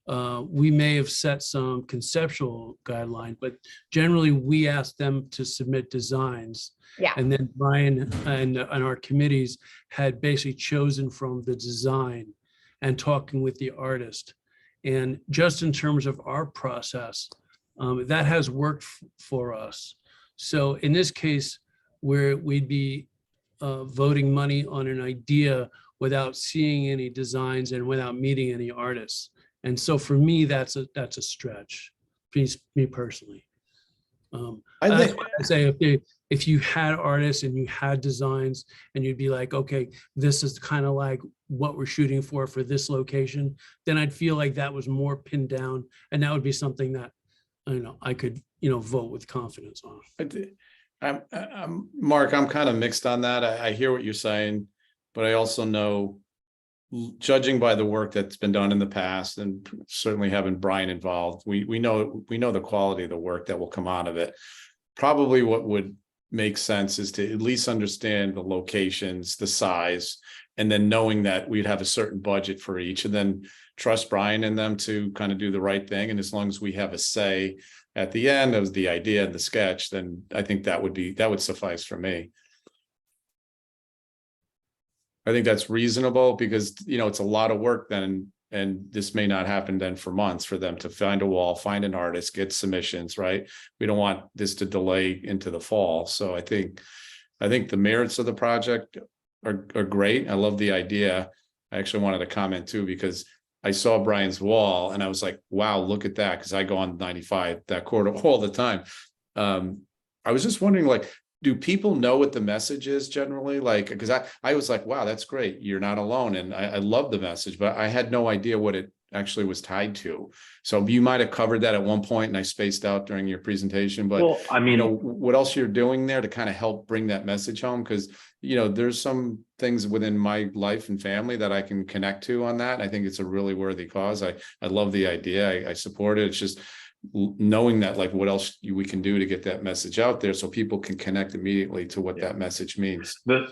S2: we may have set some conceptual guideline, but generally we ask them to submit designs.
S8: Yeah.
S2: And then Brian and our committees had basically chosen from the design and talking with the artist. And just in terms of our process, that has worked for us. So in this case, where we'd be voting money on an idea without seeing any designs and without meeting any artists. And so for me, that's a stretch, me personally. I say if you had artists and you had designs and you'd be like, okay, this is kind of like what we're shooting for this location, then I'd feel like that was more pinned down, and that would be something that I could vote with confidence on.
S4: Mark, I'm kind of mixed on that. I hear what you're saying, but I also know, judging by the work that's been done in the past, and certainly having Brian involved, we know the quality of the work that will come out of it. Probably what would make sense is to at least understand the locations, the size, and then knowing that we'd have a certain budget for each, and then trust Brian and them to kind of do the right thing. And as long as we have a say at the end of the idea and the sketch, then I think that would suffice for me. I think that's reasonable because, it's a lot of work then, and this may not happen then for months for them to find a wall, find an artist, get submissions, right? We don't want this to delay into the fall. So I think the merits of the project are great. I love the idea. I actually wanted to comment too, because I saw Brian's wall and I was like, wow, look at that. Cause I go on 95, that corridor all the time. I was just wondering, like, do people know what the message is generally? Like, because I was like, wow, that's great. You're not alone. And I love the message, but I had no idea what it actually was tied to. So you might have covered that at one point and I spaced out during your presentation, but
S5: Well, I
S4: you
S5: mean,
S4: know, what else you're doing there to kind of help bring that message home? Because, you know, there's some things within my life and family that I can connect to on that. I think it's a really worthy cause. I love the idea. I support it. It's just knowing that, like, what else we can do to get that message out there so people can connect immediately to what that message means.
S5: the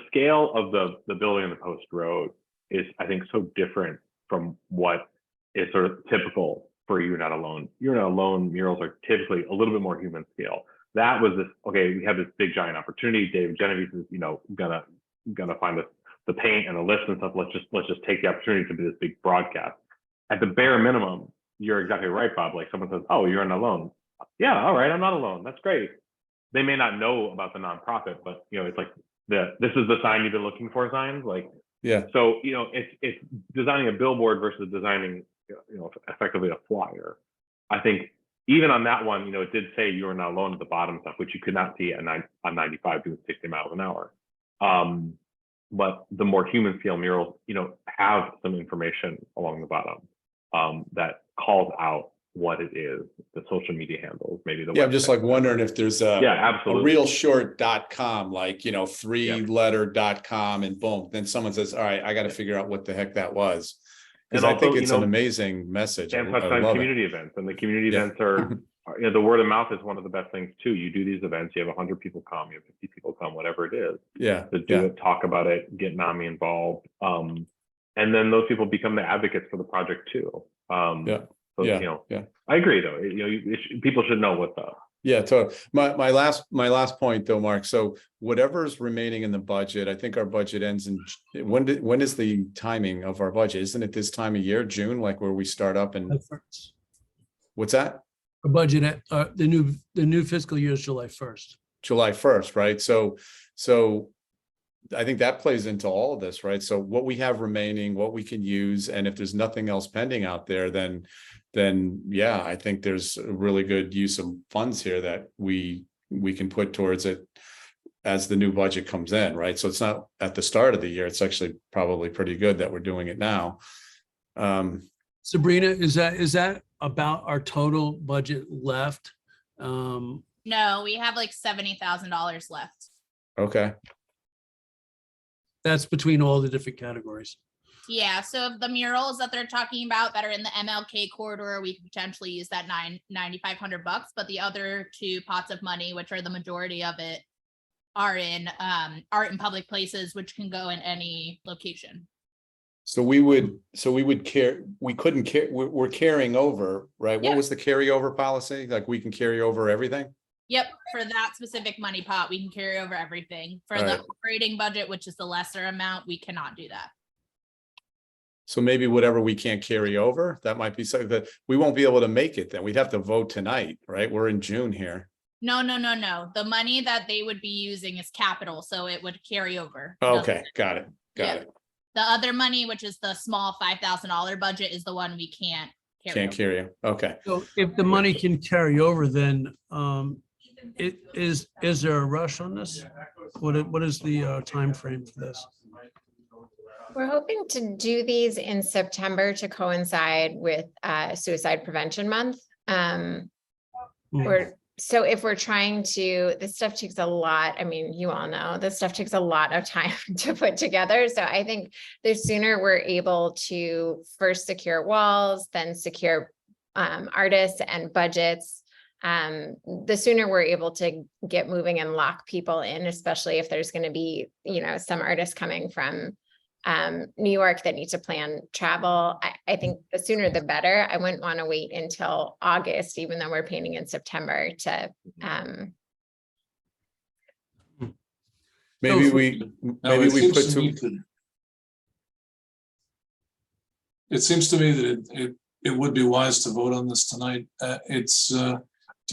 S5: scale of the building in the Post Road is, I think, so different from what is sort of typical for You're Not Alone. You're Not Alone murals are typically a little bit more human scale. That was this, okay, we have this big giant opportunity. Dave Genovese is, you know, gonna find the paint and the list and stuff. Let's just take the opportunity to be this big broadcast. At the bare minimum, you're exactly right, Bob. Like, someone says, "Oh, you're not alone." Yeah, all right, I'm not alone. That's great. They may not know about the nonprofit, but, you know, it's like this is the sign you've been looking for signs. Like,
S4: Yeah.
S5: so, you know, it's designing a billboard versus designing, you know, effectively a flyer. I think even on that one, you know, it did say "You're Not Alone" at the bottom stuff, which you could not see on 95 doing 60 miles an hour. But the more human scale murals, you know, have some information along the bottom that calls out what it is, the social media handles, maybe the
S4: Yeah, I'm just
S5: website.
S4: like wondering if there's a
S5: absolutely.
S4: realshort.com, like, you know, 3-letter.com, and boom, then someone says, all right, I got to figure out what the heck that was. Because
S5: And
S4: I think
S5: also,
S4: it's
S5: you
S4: an
S5: know,
S4: amazing message. I
S5: and touch on
S4: love it.
S5: community events, and the community
S4: Yeah.
S5: events are, you know, the word of mouth is one of the best things too. You do these events, you have 100 people come, you have 50 people come, whatever it is,
S4: Yeah.
S5: to do it, talk about it, get NAMI involved. And then those people become the advocates for the project too. So,
S4: Yeah,
S5: you know,
S4: yeah.
S5: I agree though, you know, people should know what the,
S4: Yeah, so my last point though, Mark. So whatever's remaining in the budget, I think our budget ends in when is the timing of our budget? Isn't it this time of year, June, like where we start up and what's that?
S2: Our budget, the new fiscal year is July 1st.
S4: July 1st, right? So I think that plays into all of this, right? So what we have remaining, what we can use, and if there's nothing else pending out there, then yeah, I think there's a really good use of funds here that we can put towards it as the new budget comes in, right? So it's not at the start of the year. It's actually probably pretty good that we're doing it now.
S2: Sabrina, is that about our total budget left?
S1: No, we have like $70,000 left.
S4: Okay.
S2: That's between all the different categories.
S1: Yeah, so the murals that they're talking about that are in the MLK corridor, we could potentially use that $9,500, but the other two pots of money, which are the majority of it, are in art in public places, which can go in any location.
S4: So we couldn't care, we're carrying over, right?
S1: Yeah.
S4: What was the carryover policy? Like we can carry over everything?
S1: Yep, for that specific money pot, we can carry over everything. For the
S4: Right.
S1: operating budget, which is the lesser amount, we cannot do that.
S4: So maybe whatever we can't carry over, that might be something that we won't be able to make it then. We'd have to vote tonight, right? We're in June here.
S1: No. The money that they would be using is capital, so it would carry over.
S4: Okay, got it.
S1: Yeah.
S4: Got it.
S1: The other money, which is the small $5,000 budget, is the one we can't carry
S4: Can't
S1: over.
S4: carry it. Okay.
S2: So if the money can carry over, then is there a rush on this? What is the time frame for this?
S8: We're hoping to do these in September to coincide with Suicide Prevention Month. So if we're trying to, this stuff takes a lot. I mean, you all know this stuff takes a lot of time to put together. So I think the sooner we're able to first secure walls, then secure artists and budgets, the sooner we're able to get moving and lock people in, especially if there's going to be, you know, some artists coming from New York that need to plan travel. I think the sooner the better. I wouldn't want to wait until August, even though we're painting in September to,
S4: Maybe
S2: So-
S4: we
S6: It
S4: put
S6: seems to me
S4: two.
S6: that- It seems to me that it would be wise to vote on this tonight. It's to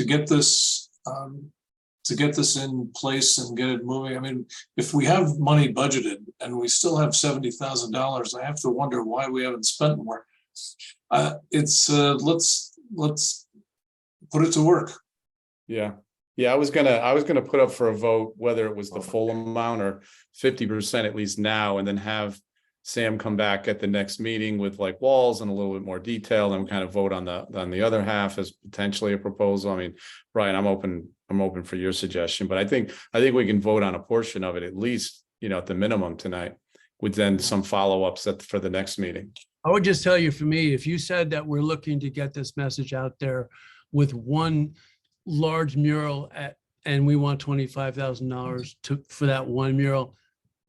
S6: get this in place and get it moving. I mean, if we have money budgeted and we still have $70,000, I have to wonder why we haven't spent more. Let's put it to work.
S4: Yeah. Yeah, I was gonna put up for a vote, whether it was the full amount or 50% at least now, and then have Sam come back at the next meeting with like walls and a little bit more detail, and we kind of vote on the other half as potentially a proposal. I mean, Brian, I'm open for your suggestion, but I think we can vote on a portion of it at least, at the minimum tonight, with then some follow-ups for the next meeting.
S2: I would just tell you, for me, if you said that we're looking to get this message out there with one large mural and we want $25,000 for that one mural,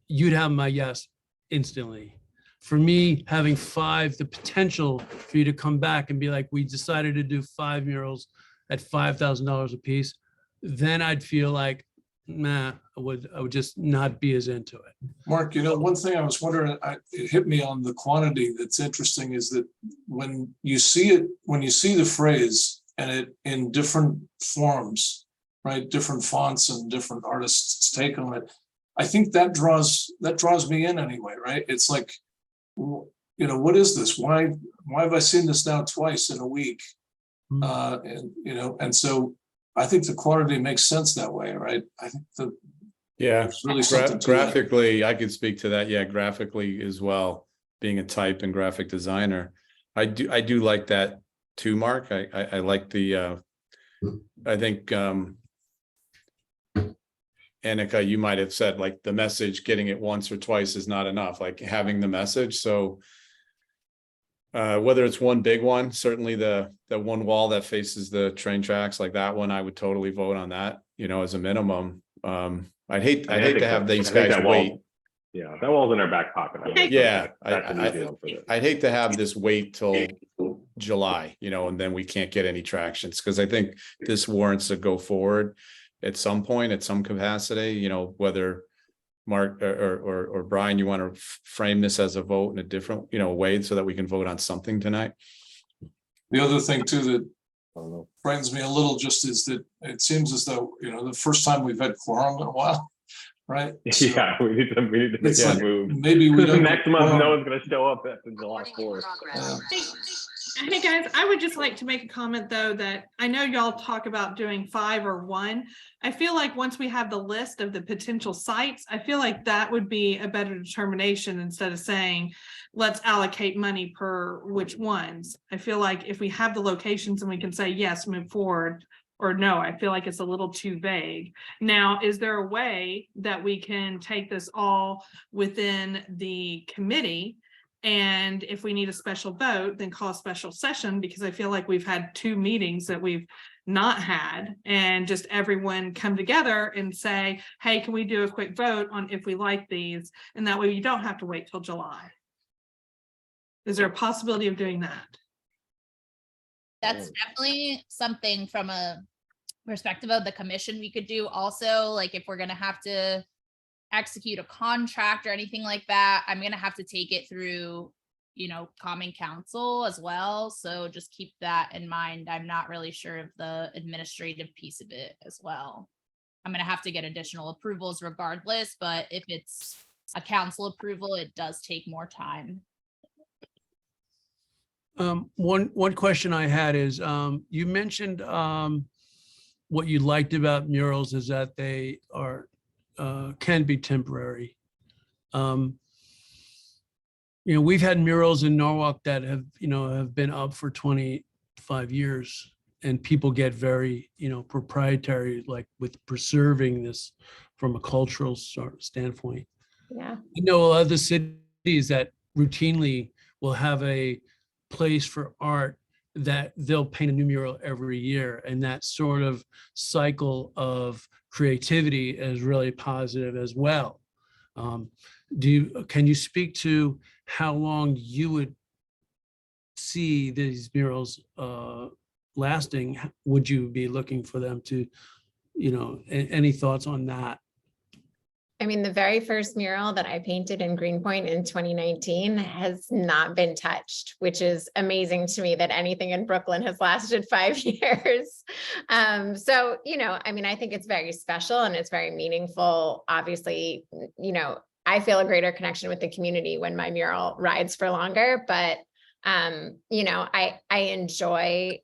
S2: you'd have my yes instantly. For me, having 5, the potential for you to come back and be like, we decided to do 5 murals at $5,000 a piece, then I'd feel like, nah, I would just not be as into it.
S6: Mark, one thing I was wondering, it hit me on the quantity that's interesting is that when you see the phrase and it in different forms, right, different fonts and different artists' take on it, I think that draws me in anyway, right? It's like, what is this? Why have I seen this now twice in a week? And so I think the quantity makes sense that way, right? I think really something to
S4: graphically, I could speak to that. Yeah, graphically as well, being a type and graphic designer, I do like that too, Mark. I like the I think Annika, you might have said like the message, getting it once or twice is not enough, like having the message. So whether it's one big one, certainly the one wall that faces the train tracks, like that one, I would totally vote on that, as a minimum. I'd hate to have these guys wait.
S5: Yeah, that wall's in our back pocket.
S4: I'd hate to have this wait till July, and then we can't get any tractions, because I think this warrants to go forward at some point, at some capacity, whether Mark or Brian, you want to frame this as a vote in a different, way so that we can vote on something tonight.
S6: The other thing too that frightens me a little just is that it seems as though, the first time we've had quorum in a while, right? So
S5: yeah, we need to make that move.
S6: Maybe we don't
S5: next month, no one's going to show up after July 4th.
S9: Hey guys, I would just like to make a comment though, that I know y'all talk about doing 5 or 1. I feel like once we have the list of the potential sites, I feel like that would be a better determination instead of saying, let's allocate money per which ones. I feel like if we have the locations and we can say, yes, move forward, or no, I feel like it's a little too vague. Now, is there a way that we can take this all within the committee? And if we need a special vote, then call a special session, because I feel like we've had 2 meetings that we've not had, and just everyone come together and say, hey, can we do a quick vote on if we like these? And that way you don't have to wait till July. Is there a possibility of doing that?
S1: That's definitely something from a perspective of the commission we could do also. Like if we're going to have to execute a contract or anything like that, I'm going to have to take it through, Common Council as well. So just keep that in mind. I'm not really sure of the administrative piece of it as well. I'm going to have to get additional approvals regardless, but if it's a council approval, it does take more time.
S2: One question I had is, you mentioned what you liked about murals is that they are can be temporary. We've had murals in Norwalk that have been up for 25 years, and people get very, proprietary, like with preserving this from a cultural standpoint.
S8: Yeah.
S2: I know other cities that routinely will have a place for art that they'll paint a new mural every year, and that sort of cycle of creativity is really positive as well. Can you speak to how long you would see these murals lasting? Would you be looking for them to, any thoughts on that?
S8: I mean, the very first mural that I painted in Greenpoint in 2019 has not been touched, which is amazing to me that anything in Brooklyn has lasted 5 years. So, I think it's very special and it's very meaningful. Obviously, I feel a greater connection with the community when my mural rides for longer, but, I enjoy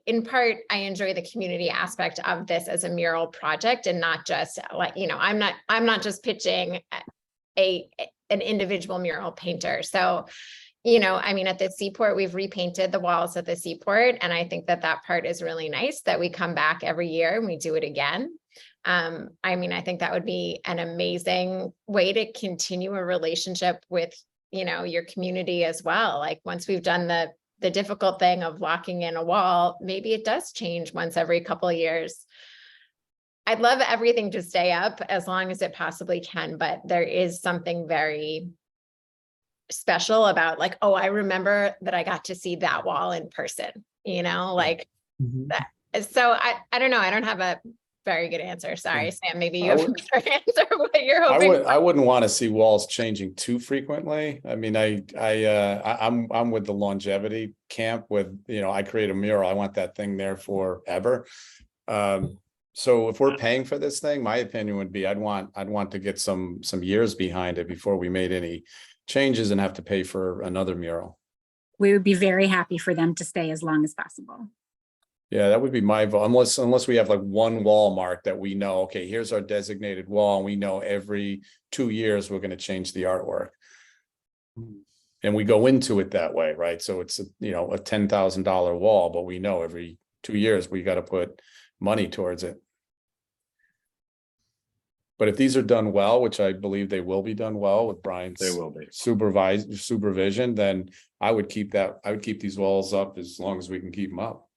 S8: in part, I enjoy the community aspect of this as a mural project, and not just like, I'm not just pitching an individual mural painter. So, you know, I mean, at the Seaport, we've repainted the walls at the Seaport. And I think that that part is really nice, that we come back every year and we do it again. I mean, I think that would be an amazing way to continue a relationship with, you know, your community as well. Like once we've done the difficult thing of locking in a wall, maybe it does change once every couple of years. I'd love everything to stay up as long as it possibly can, but there is something very special about like, oh, I remember that I got to see that wall in person, you know, like that. So I don't know. I don't have a very good answer. Sorry, Sam, maybe you
S4: I
S8: have a
S4: would-
S8: better answer what you're hoping.
S4: I wouldn't want to see walls changing too frequently. I mean, I'm with the longevity camp with, you know, I create a mural. I want that thing there forever. So if we're paying for this thing, my opinion would be I'd want to get some years behind it before we made any changes and have to pay for another mural.
S10: We would be very happy for them to stay as long as possible.
S4: Yeah, that would be my vote, unless we have like one wall mark that we know, okay, here's our designated wall, and we know every 2 years we're going to change the artwork. And we go into it that way, right? So it's a $10,000 wall, but we know every 2 years we got to put money towards it. But if these are done well, which I believe they will be done well with Brian's
S5: They will be.
S4: supervision, then I would keep these walls up as long as we can keep them up.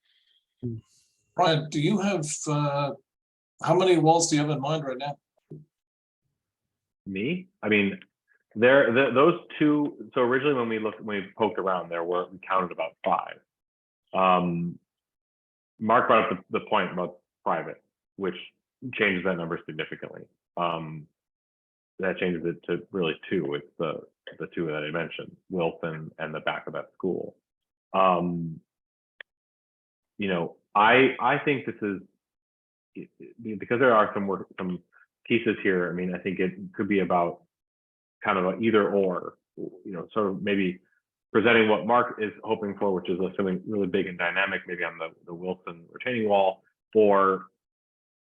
S6: Brian, do you have, how many walls do you have in mind right now?
S5: Me? I mean, those two. So originally when we poked around, we counted about 5. Mark brought up the point about private, which changes that number significantly. That changes it to really 2 with the 2 that I mentioned, Wilson and the back of that school. You know, I think this is, because there are some pieces here. I mean, I think it could be about kind of an either or, you know, sort of maybe presenting what Mark is hoping for, which is something really big and dynamic, maybe on the Wilson retaining wall, or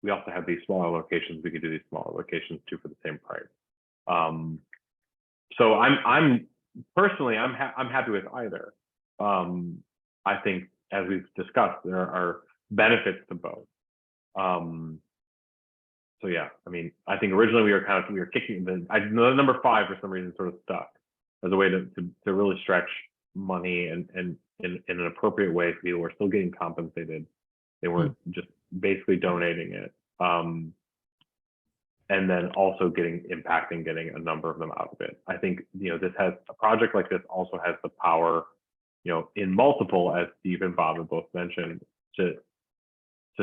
S5: we also have these smaller locations. We could do these smaller locations too for the same price. So I'm personally, I'm happy with either. I think, as we've discussed, there are benefits to both. So yeah, I mean, I think originally we were kicking the number 5 for some reason sort of stuck as a way to really stretch money and in an appropriate way. People were still getting compensated. They weren't just basically donating it. And then also getting a number of them out of it. I think, you know, a project like this also has the power, you know, in multiple, as Steve and Bob have both mentioned, to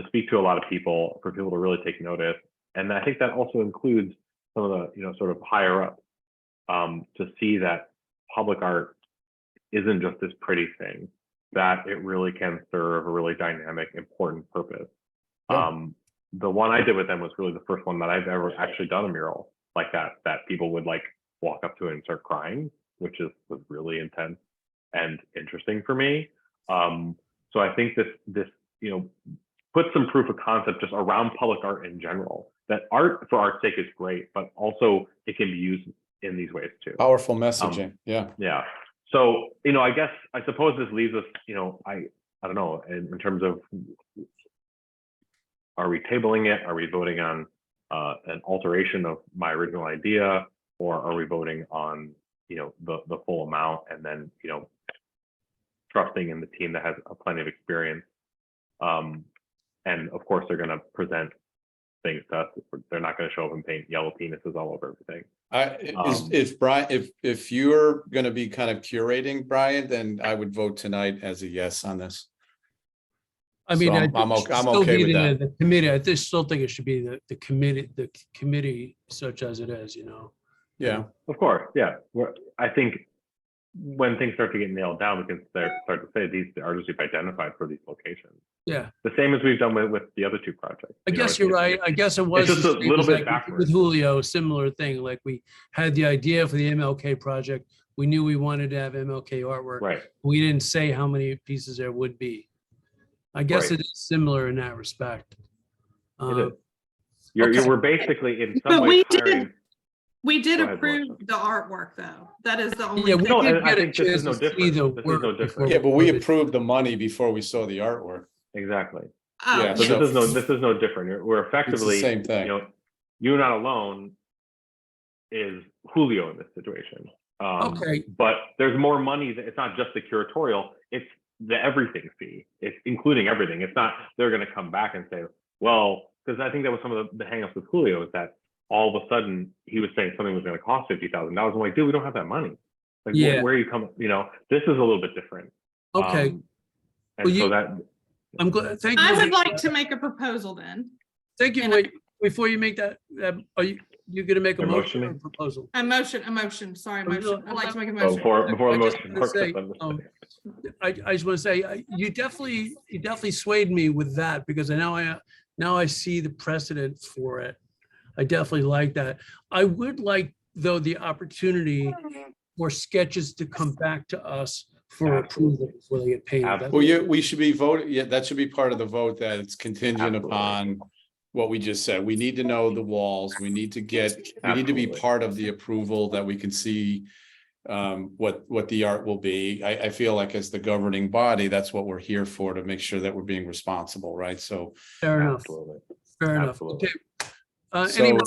S5: speak to a lot of people, for people to really take notice. And I think that also includes some of the, you know, sort of higher up, to see that public art isn't just this pretty thing, that it really can serve a really dynamic, important purpose. Yeah. The one I did with them was really the first one that I've ever actually done a mural like that people would like walk up to it and start crying, which was really intense and interesting for me. So I think this, you know, puts some proof of concept just around public art in general, that art for art's sake is great, but also it can be used in these ways too.
S4: Powerful messaging. Yeah.
S5: So, you know, I suppose this leaves us, you know, I don't know, in terms of, are we tabling it? Are we voting on an alteration of my original idea, or are we voting on, you know, the full amount, and then, you know, trusting in the team that has plenty of experience? And of course, they're going to present things to us. They're not going to show up and paint yellow penises all over everything.
S4: If you're going to be kind of curating, Brian, then I would vote tonight as a yes on this.
S2: I mean,
S4: So I'm
S2: still
S4: okay
S2: be
S4: with that.
S2: The committee, I just still think it should be the committee such as it is, you know.
S4: Yeah.
S5: Of course, yeah. I think when things start to get nailed down, we can start to say these artists we've identified for these locations.
S2: Yeah.
S5: The same as we've done with the other 2 projects.
S2: I guess you're right. I guess it was
S5: just a
S2: the same
S5: little
S2: as
S5: bit
S2: like
S5: backwards.
S2: with Julio, similar thing. Like we had the idea for the MLK project. We knew we wanted to have MLK artwork.
S5: Right.
S2: We didn't say how many pieces there would be. I guess
S5: Right.
S2: it is similar in that respect.
S5: It is. We're basically in some
S9: But
S5: way
S9: we did-
S5: hiring.
S9: We did
S5: Go ahead,
S9: approve
S5: Melissa.
S9: the artwork though. That is the only
S2: Yeah,
S9: thing.
S2: we
S5: No,
S2: did
S5: and I
S2: get a
S5: think this is
S2: chance
S5: no
S2: to see
S5: different.
S2: the
S5: This is
S2: work
S5: no
S2: before
S5: different.
S4: Yeah, but we
S2: voted.
S4: approved the money before we saw the artwork.
S5: Exactly.
S9: Oh,
S4: Yeah,
S5: So
S4: so-
S5: this is no different. We're effectively,
S4: same thing.
S5: you know, You're Not Alone is Julio in this situation.
S2: Okay.
S5: But there's more money. It's not just the curatorial, it's the everything fee. It's including everything. It's not, they're going to come back and say, well, because I think that was some of the hangups with Julio is that all of a sudden he was saying something was going to cost $50,000. I'm like, dude, we don't have that money. Like,
S2: Yeah.
S5: where are you coming? You know, this is a little bit different.
S2: Okay.
S5: And
S2: Well,
S5: so
S2: you-
S5: that,
S2: I'm glad, thank you.
S9: I would like to make a proposal then.
S2: Thank you.
S9: and
S2: Wait, before you make that, are you gonna make a
S5: You're
S2: motion or a
S5: motioning?
S2: proposal?
S9: A motion, sorry,
S2: Oh, no,
S9: motion. I'd like to make a
S5: oh,
S9: motion.
S5: before
S2: I
S5: the
S2: just
S5: motion,
S2: wanna
S5: Mark
S2: say,
S5: said something.
S2: I just want to say, you definitely swayed me with that because now I see the precedent for it. I definitely like that. I would like, though, the opportunity for sketches to come back to us for approval before they get painted. That's-
S4: Well, we should be voting, yeah, that should be part of the vote, that it's contingent
S5: Absolutely.
S4: upon what we just said. We need to know the walls. We need to be
S5: Absolutely.
S4: part of the approval, that we can see what the art will be. I feel like as the governing body, that's what we're here for, to make sure that we're being responsible, right? So,
S2: Fair enough,
S5: Absolutely.
S2: fair enough.
S5: Absolutely.
S2: Okay.
S4: so
S2: Anyway,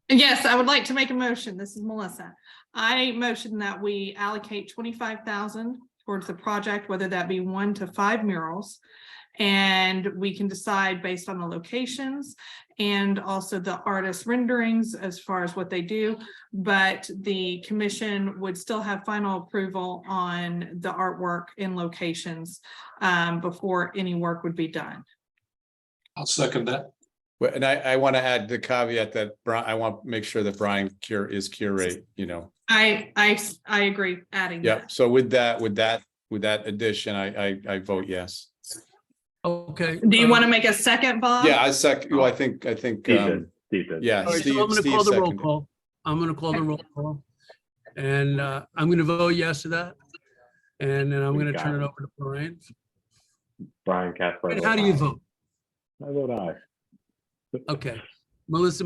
S9: Yes, I would like to make a motion. This is Melissa. I motion that we allocate 25,000 towards the project, whether that be 1 to 5 murals. And we can decide based on the locations and also the artist renderings as far as what they do. But the commission would still have final approval on the artwork in locations before any work would be done.
S6: I'll second that.
S4: and I want to add the caveat that I want to make sure that Brian is curate, you know.
S9: I agree adding
S4: Yeah,
S9: that.
S4: so with that addition, I vote yes.
S2: okay.
S9: Do you want to make a second, Bob?
S4: Yeah, I think,
S5: Steve did. Steve did.
S4: yeah.
S2: All right, so
S4: Steve-
S2: I'm gonna
S4: Steve
S2: call the roll
S4: seconded.
S2: call. I'm gonna call the roll call. And I'm gonna vote yes to that. And then I'm
S5: You
S2: gonna
S5: got
S2: turn
S5: it.
S2: it over to Brian.
S5: Brian Casper.
S2: And how do you vote?
S5: I vote aye.
S2: Okay, Melissa.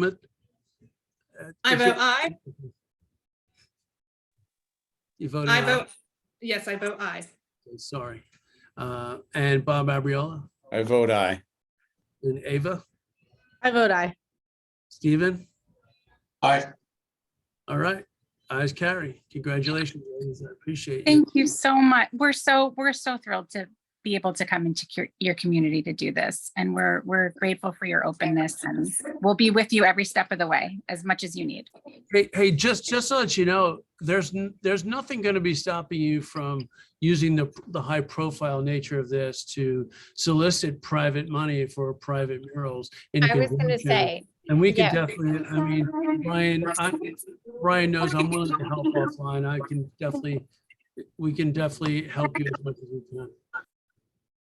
S9: I vote aye.
S2: You voted
S9: I
S2: aye?
S9: vote, yes, I vote aye.
S2: Okay, sorry. And Bob Abriola
S4: I vote aye.
S2: and Ava,
S3: I vote aye.
S2: Stephen.
S6: Aye.
S2: All right, ayes carry. Congratulations, ladies. I appreciate you.
S10: Thank you so much. We're so thrilled to be able to come into your community to do this. And we're grateful for your openness, and we'll be with you every step of the way, as much as you need.
S2: Hey, just to let you know, there's nothing going to be stopping you from using the high profile nature of this to solicit private money for private murals. in
S8: I was gonna
S2: conjunction.
S8: say,
S2: And we can
S8: yeah.
S2: definitely, I mean, Brian knows I'm willing to help offline. We can definitely help you as much as we can.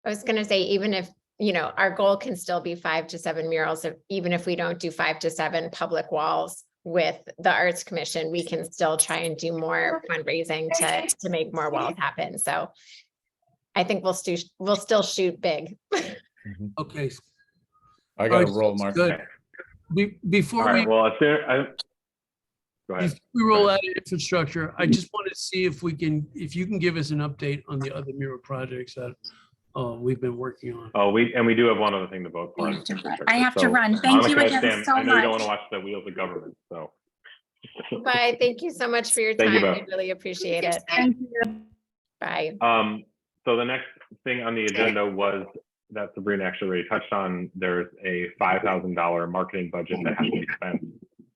S8: I was gonna say, even if, our goal can still be 5 to 7 murals, even if we don't do 5 to 7 public walls with the Arts Commission, we can still try and do more fundraising to make more walls happen. So I think we'll still shoot big.
S2: Okay.
S4: I got to
S2: Alright,
S4: roll, Mark.
S2: Good. Before
S5: All
S2: we
S5: right, well, go ahead.
S2: Before we roll out of infrastructure, I just want to see if you can give us an update on the other mural projects that we've been working on.
S5: Oh, we do have one other thing to vote for.
S10: I have to run. Thank you
S5: Monica,
S10: again
S5: Sam,
S10: so
S5: I know you don't want
S10: much.
S5: to watch the wheels of government, so.
S8: Bye. Thank you so much for your
S5: Thank you
S8: time.
S5: both.
S8: We really appreciate it.
S10: Thank you.
S8: Bye.
S5: So the next thing on the agenda was that Sabrina actually already touched on. There's a $5,000 marketing budget that has to be spent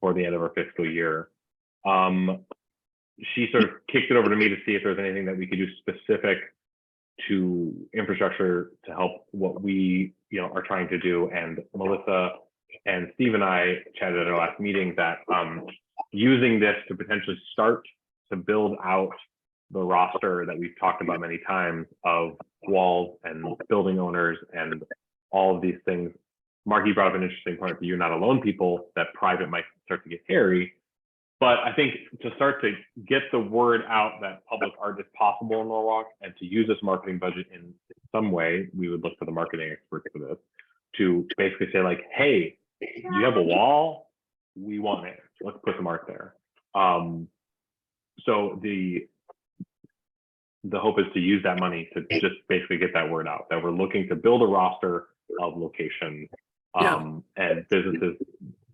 S5: for the end of our fiscal year. She sort of kicked it over to me to see if there's anything that we could do specific to infrastructure to help what we are trying to do. And Melissa and Steve and I chatted at our last meeting that using this to potentially start to build out the roster that we've talked about many times of walls and building owners and all of these things. Marky brought up an interesting point for You're Not Alone people, that private might start to get hairy. But I think to start to get the word out that public art is possible in Norwalk, and to use this marketing budget in some way, we would look to the marketing experts for this, to basically say like, hey, you have a wall, we want it. Let's put some art there. So the hope is to use that money to just basically get that word out that we're looking to build a roster of locations and businesses,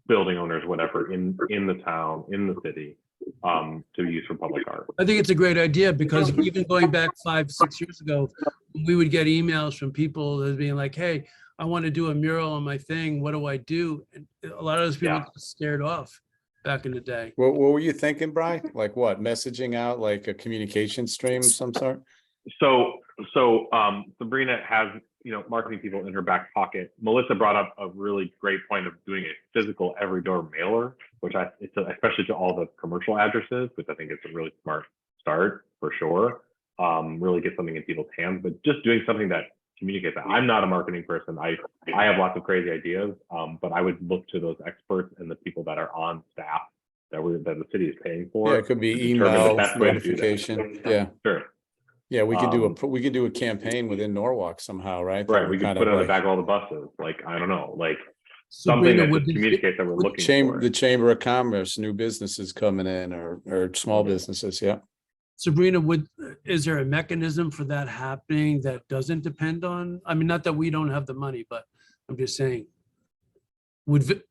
S5: building owners, whatever, in the town, in the city, to use for public art.
S2: I think it's a great idea because even going back 5-6 years ago, we would get emails from people that being like, hey, I want to do a mural on my thing. What do I do? And a lot of those people just stared off back in the day.
S4: What were you thinking, Brian? Like what? Messaging out like a communication stream of some sort?
S5: So Sabrina has, marketing people in her back pocket. Melissa brought up a really great point of doing a physical every door mailer, which especially to all the commercial addresses, which I think is a really smart start for sure. Really get something in people's hands, but just doing something that communicates that. I'm not a marketing person. I have lots of crazy ideas, but I would look to those experts and the people that are on staff that the city is paying for.
S4: Yeah, it could be
S5: to determine the
S4: email
S5: best way to do that.
S4: notification. Yeah.
S5: Sure.
S4: Yeah, we could do a campaign within Norwalk somehow, right?
S5: Right. We could put it on the back of all the buses. Like, I don't know, like something
S2: Sabrina,
S5: that
S2: would
S5: just
S2: this-
S5: communicates that we're looking for.
S4: The Chamber of Commerce, new businesses coming in or small businesses. Yeah.
S2: Sabrina, is there a mechanism for that happening that doesn't depend on, I mean, not that we don't have the money, but I'm just saying, would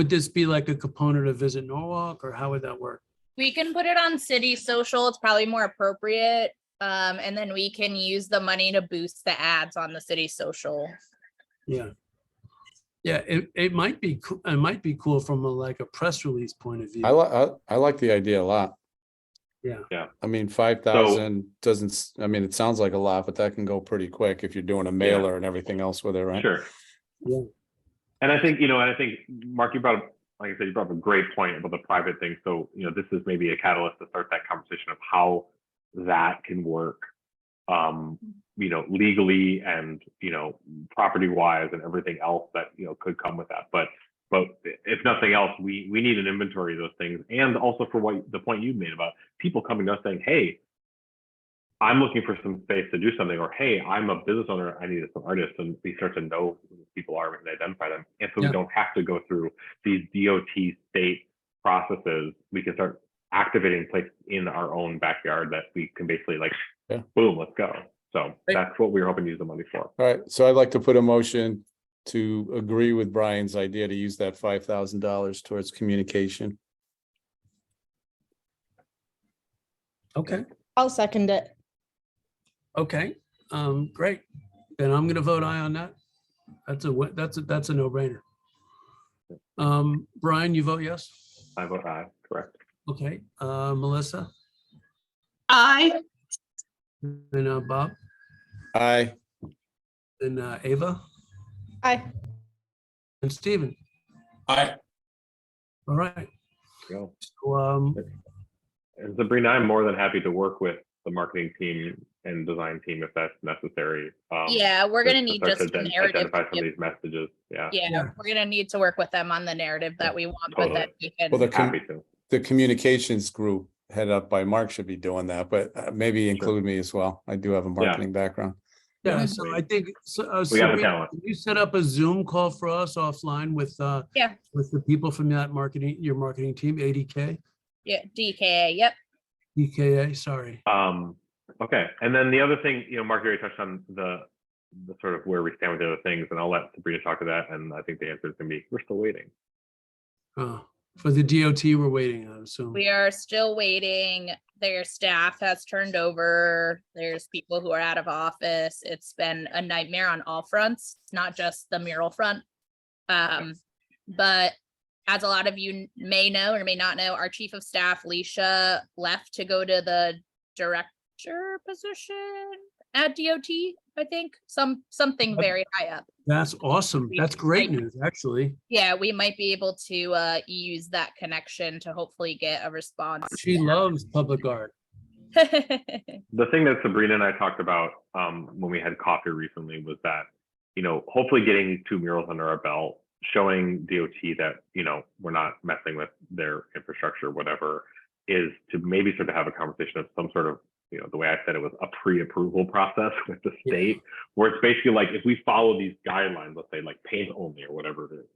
S2: this be like a component of Visit Norwalk or how would that work?
S1: We can put it on city social. It's probably more appropriate. And then we can use the money to boost the ads on the city social.
S2: Yeah. Yeah, it might be, it might be cool from like a press release point of view.
S4: I like the idea a lot.
S2: Yeah.
S5: Yeah.
S4: I mean, 5,000 doesn't, I mean, it sounds like a lot, but that can go pretty quick if you're doing a mailer and everything else with it, right?
S5: Sure.
S2: Yeah.
S5: And I think, Mark, you brought up, like I said, you brought up a great point about the private thing. So, this is maybe a catalyst to start that conversation of how that can work, legally and, property wise and everything else that, could come with that. But if nothing else, we need an inventory of those things. And also for the point you made about people coming to us saying, hey, I'm looking for some space to do something, or hey, I'm a business owner, I need some artists, and we start to know who these people are, we can identify them. And so we don't have to go through these DOT state processes. We can start activating places in our own backyard that we can basically boom, let's go. So that's what we were hoping to use the money for.
S4: All right, so I'd like to put a motion to agree with Brian's idea to use that $5,000 towards communication.
S2: Okay,
S3: I'll second it.
S2: okay, great. Then I'm gonna vote aye on that. That's a no-brainer. Brian, you vote yes?
S5: I vote aye, correct.
S2: Okay, Melissa
S9: I,
S2: and Bob
S4: Aye.
S2: and Ava
S3: Aye.
S2: and Stephen.
S6: I,
S2: All right.
S5: Go.
S2: So,
S5: And Sabrina, I'm more than happy to work with the marketing team and design team if that's necessary.
S1: Yeah, we're gonna need
S5: start
S1: just
S5: to
S1: a narrative.
S5: identify
S1: to
S5: some of
S1: give-
S5: these messages. Yeah,
S1: Yeah, we're gonna need to work with them on the narrative that we want, but that we can.
S4: Well,
S5: happy to.
S4: the communications group headed up by Mark should be doing that, but maybe include me as well. I do have a marketing background.
S2: yeah, so I think, so,
S5: We got the
S2: Sabrina,
S5: talent.
S2: can you set up a Zoom call for us offline with
S1: Yeah.
S2: with the people from that your marketing team, ADK,
S1: Yeah, DKA, yep.
S2: DKA, sorry.
S5: Okay, and then the other thing, Mark already touched on the sort of where we stand with the other things, and I'll let Sabrina talk to that. And I think the answer is going to be we're still waiting.
S2: For the DOT, we're waiting, I assume.
S1: We are still waiting. Their staff has turned over. There's people who are out of office. It's been a nightmare on all fronts, not just the mural front. But as a lot of you may know or may not know, our chief of staff, Leisha, left to go to the director position at DOT, I think, something very high up.
S2: That's awesome. That's great news, actually.
S1: Yeah, we might be able to use that connection to hopefully get a response.
S2: She loves public art.
S5: The thing that Sabrina and I talked about when we had coffee recently was that, hopefully getting 2 murals under our belt, showing DOT that, we're not messing with their infrastructure, whatever, is to maybe start to have a conversation of some sort of, the way I said it was a pre-approval process with the state, where it's basically like, if we follow these guidelines, let's say like paint only or whatever it is,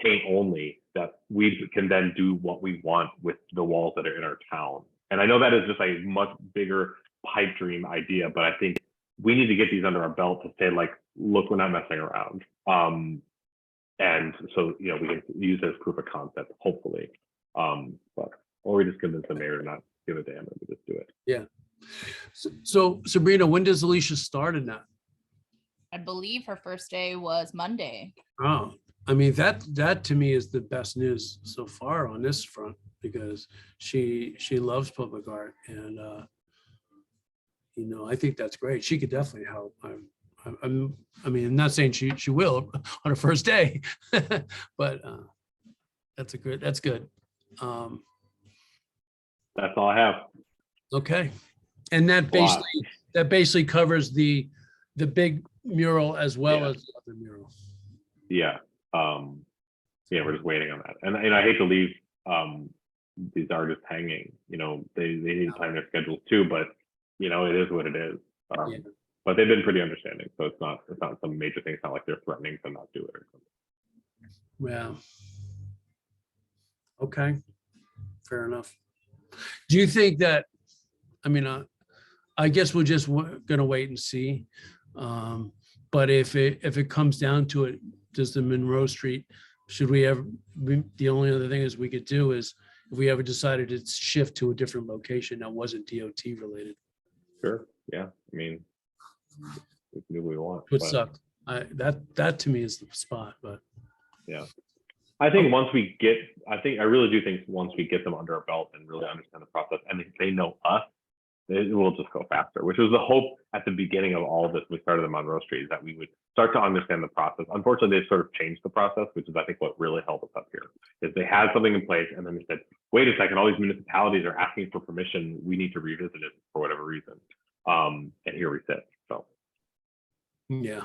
S5: paint only, that we can then do what we want with the walls that are in our town. And I know that is just a much bigger pipe dream idea, but I think we need to get these under our belt to say, like, look, we're not messing around. And so, you know, we can use it as proof of concept, hopefully. But or we just convince the mayor to not give a damn and we just do it.
S2: Yeah. So Sabrina, when does Alicia start in that?
S1: I believe her first day was Monday.
S2: Oh, I mean, that to me is the best news so far on this front, because she loves public art, and you know, I think that's great. She could definitely help. I mean, I'm not saying she will on her first day, but that's good. That's good.
S5: That's all I have.
S2: Okay, and that basically covers the big mural as well as the other mural.
S5: Yeah. Yeah, we're just waiting on that. And I hate to leave these artists hanging. You know, they need to time their schedules too, but you know, it is what it is.
S2: Yeah.
S5: But they've been pretty understanding, so it's not some major thing. It's not like they're threatening to not do it or something.
S2: Yeah. Okay, fair enough. Do you think that, I mean, I guess we're just gonna wait and see. But if it comes down to it, does the Monroe Street, should we ever, the only other thing is we could do is if we ever decided to shift to a different location that wasn't DOT related.
S5: Sure. Yeah. I mean, we can do what we want.
S2: Would
S5: but-
S2: suck. That to me is the spot, but
S5: Yeah. I think I really do think once we get them under our belt and really understand the process, and if they know us, it will just go faster, which was the hope at the beginning of all of this. We started the Monroe Street, is that we would start to understand the process. Unfortunately, they sort of changed the process, which is, I think, what really held us up here, is they had something in place and then they said, wait a second, all these municipalities are asking for permission. We need to revisit it for whatever reason. And here we sit, so.
S2: yeah.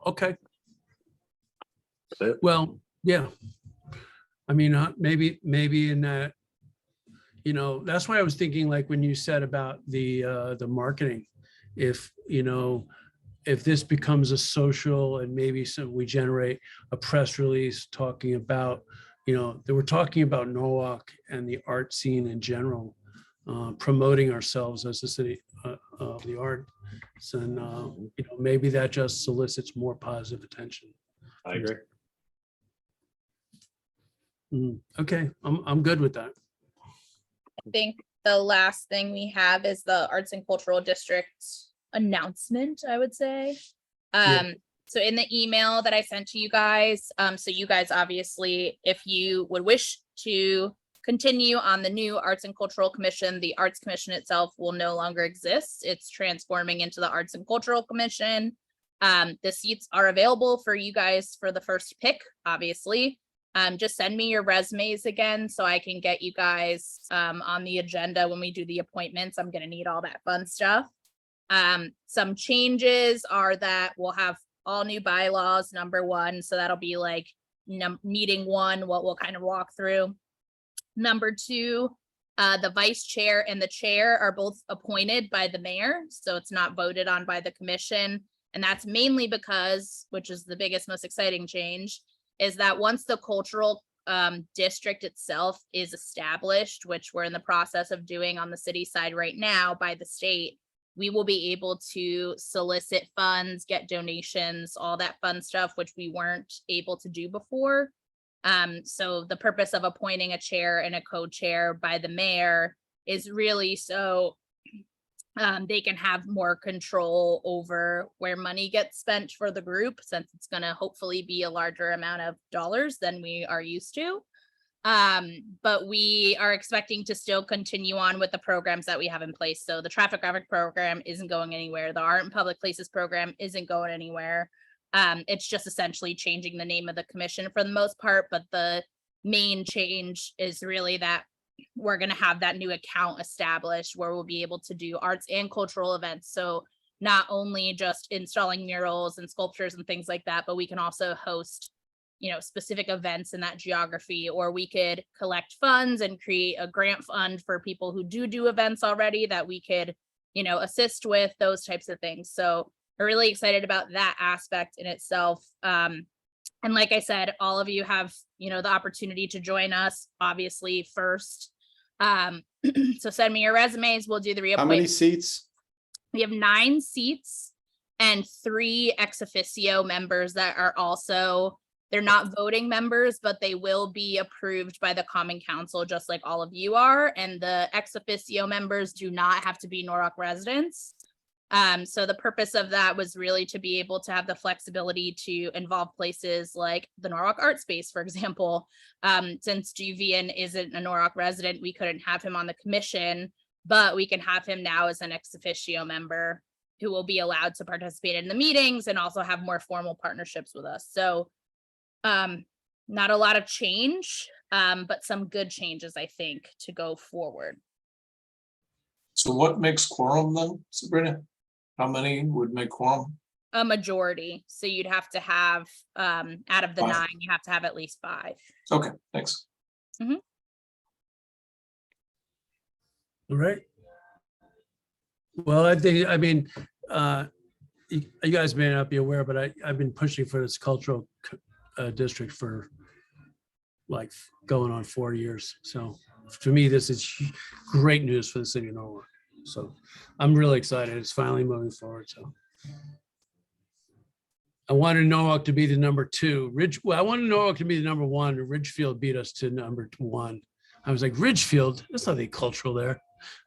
S2: Okay,
S5: That's it.
S2: well, yeah. I mean, maybe in that, you know, that's why I was thinking, like, when you said about the marketing, if, you know, if this becomes a social and maybe we generate a press release talking about, you know, that we're talking about Norwalk and the art scene in general, promoting ourselves as a city of the arts, and you know, maybe that just solicits more positive attention.
S5: I agree.
S2: Okay, I'm good with that.
S1: I think the last thing we have is the Arts and Cultural District announcement, I would say.
S2: Yeah.
S1: So in the email that I sent to you guys, so you guys, obviously, if you would wish to continue on the new Arts and Cultural Commission, the Arts Commission itself will no longer exist. It's transforming into the Arts and Cultural Commission. The seats are available for you guys for the first pick, obviously. Just send me your resumes again so I can get you guys on the agenda when we do the appointments. I'm gonna need all that fun stuff. Some changes are that we'll have all new bylaws, number one, so that'll be like meeting one, what we'll kind of walk through. Number two, the vice chair and the chair are both appointed by the mayor, so it's not voted on by the commission. And that's mainly because, which is the biggest, most exciting change, is that once the cultural district itself is established, which we're in the process of doing on the city side right now by the state, we will be able to solicit funds, get donations, all that fun stuff, which we weren't able to do before. So the purpose of appointing a chair and a co-chair by the mayor is really so they can have more control over where money gets spent for the group, since it's going to hopefully be a larger amount of dollars than we are used to. But we are expecting to still continue on with the programs that we have in place. So the traffic graphic program isn't going anywhere. The art and public places program isn't going anywhere. It's just essentially changing the name of the commission for the most part, but the main change is really that we're going to have that new account established where we'll be able to do arts and cultural events. So not only just installing murals and sculptures and things like that, but we can also host, you know, specific events in that geography, or we could collect funds and create a grant fund for people who do events already that we could, you know, assist with, those types of things. So we're really excited about that aspect in itself. And like I said, all of you have, the opportunity to join us, obviously first. So send me your resumes. We'll do the
S4: How many
S1: reappointment.
S4: seats?
S1: We have 9 seats and 3 ex officio members that are also, they're not voting members, but they will be approved by the Common Council, just like all of you are. And the ex officio members do not have to be Norwalk residents. So the purpose of that was really to be able to have the flexibility to involve places like the Norwalk Art Space, for example. Since Juvian isn't a Norwalk resident, we couldn't have him on the commission, but we can have him now as an ex officio member who will be allowed to participate in the meetings and also have more formal partnerships with us. So not a lot of change, but some good changes, I think, to go forward.
S6: So what makes quorum then, Sabrina? How many would make quorum?
S1: A majority. So you'd have to have, out of the
S6: 5.
S1: 9, you have to have at least 5.
S6: Okay, thanks.
S2: All right. Well, you guys may not be aware, but I've been pushing for this cultural district for like going on 4 years. So to me, this is great news for the city of Norwalk. So I'm really excited. It's finally moving forward. So I wanted Norwalk to be the number 2. I wanted Norwalk to be the number 1. Ridgefield beat us to number 1. I was like, Ridgefield, there's nothing cultural there.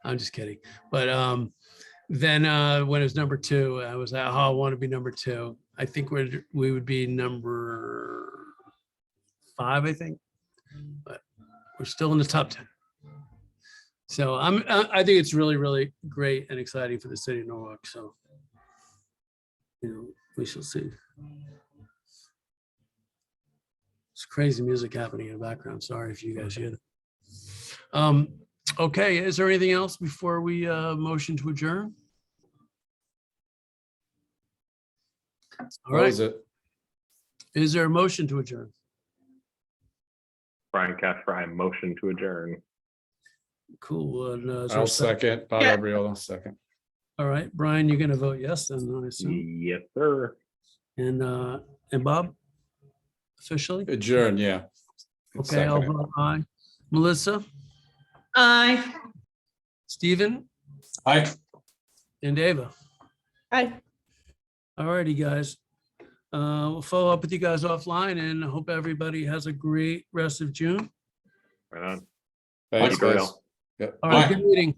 S2: I'm just kidding. But then when it was number 2, I was like, oh, I want to be number 2. I think we would be number 5, I think. But we're still in the top 10. So I think it's really, really great and exciting for the city of Norwalk. So, we shall see. It's crazy music happening in the background. Sorry if you guys hear that. Okay, is there anything else before we motion to adjourn? All
S4: What
S2: right,
S4: is it?
S2: is there a motion to adjourn?
S5: Brian Casper, I motion to adjourn.
S2: Cool. And, is there
S4: I'll
S2: a second?
S4: second. Bob
S9: Yeah.
S4: Ebriola, second.
S2: All right, Brian, you're gonna vote yes, then I assume.
S5: Yes, sir.
S2: And Bob? Officially?
S4: Adjourn, yeah.
S2: Okay, I'll
S4: Second it.
S2: vote aye. Melissa,
S9: Aye.
S2: Stephen,
S6: Aye.
S2: and Ava.
S3: Hi.
S2: All righty, guys. We'll follow up with you guys offline and hope everybody has a great rest of June.
S5: Right on.
S4: Thanks,
S5: Thank you,
S4: guys.
S5: Gail.
S2: All right,
S6: Bye.
S2: good meeting.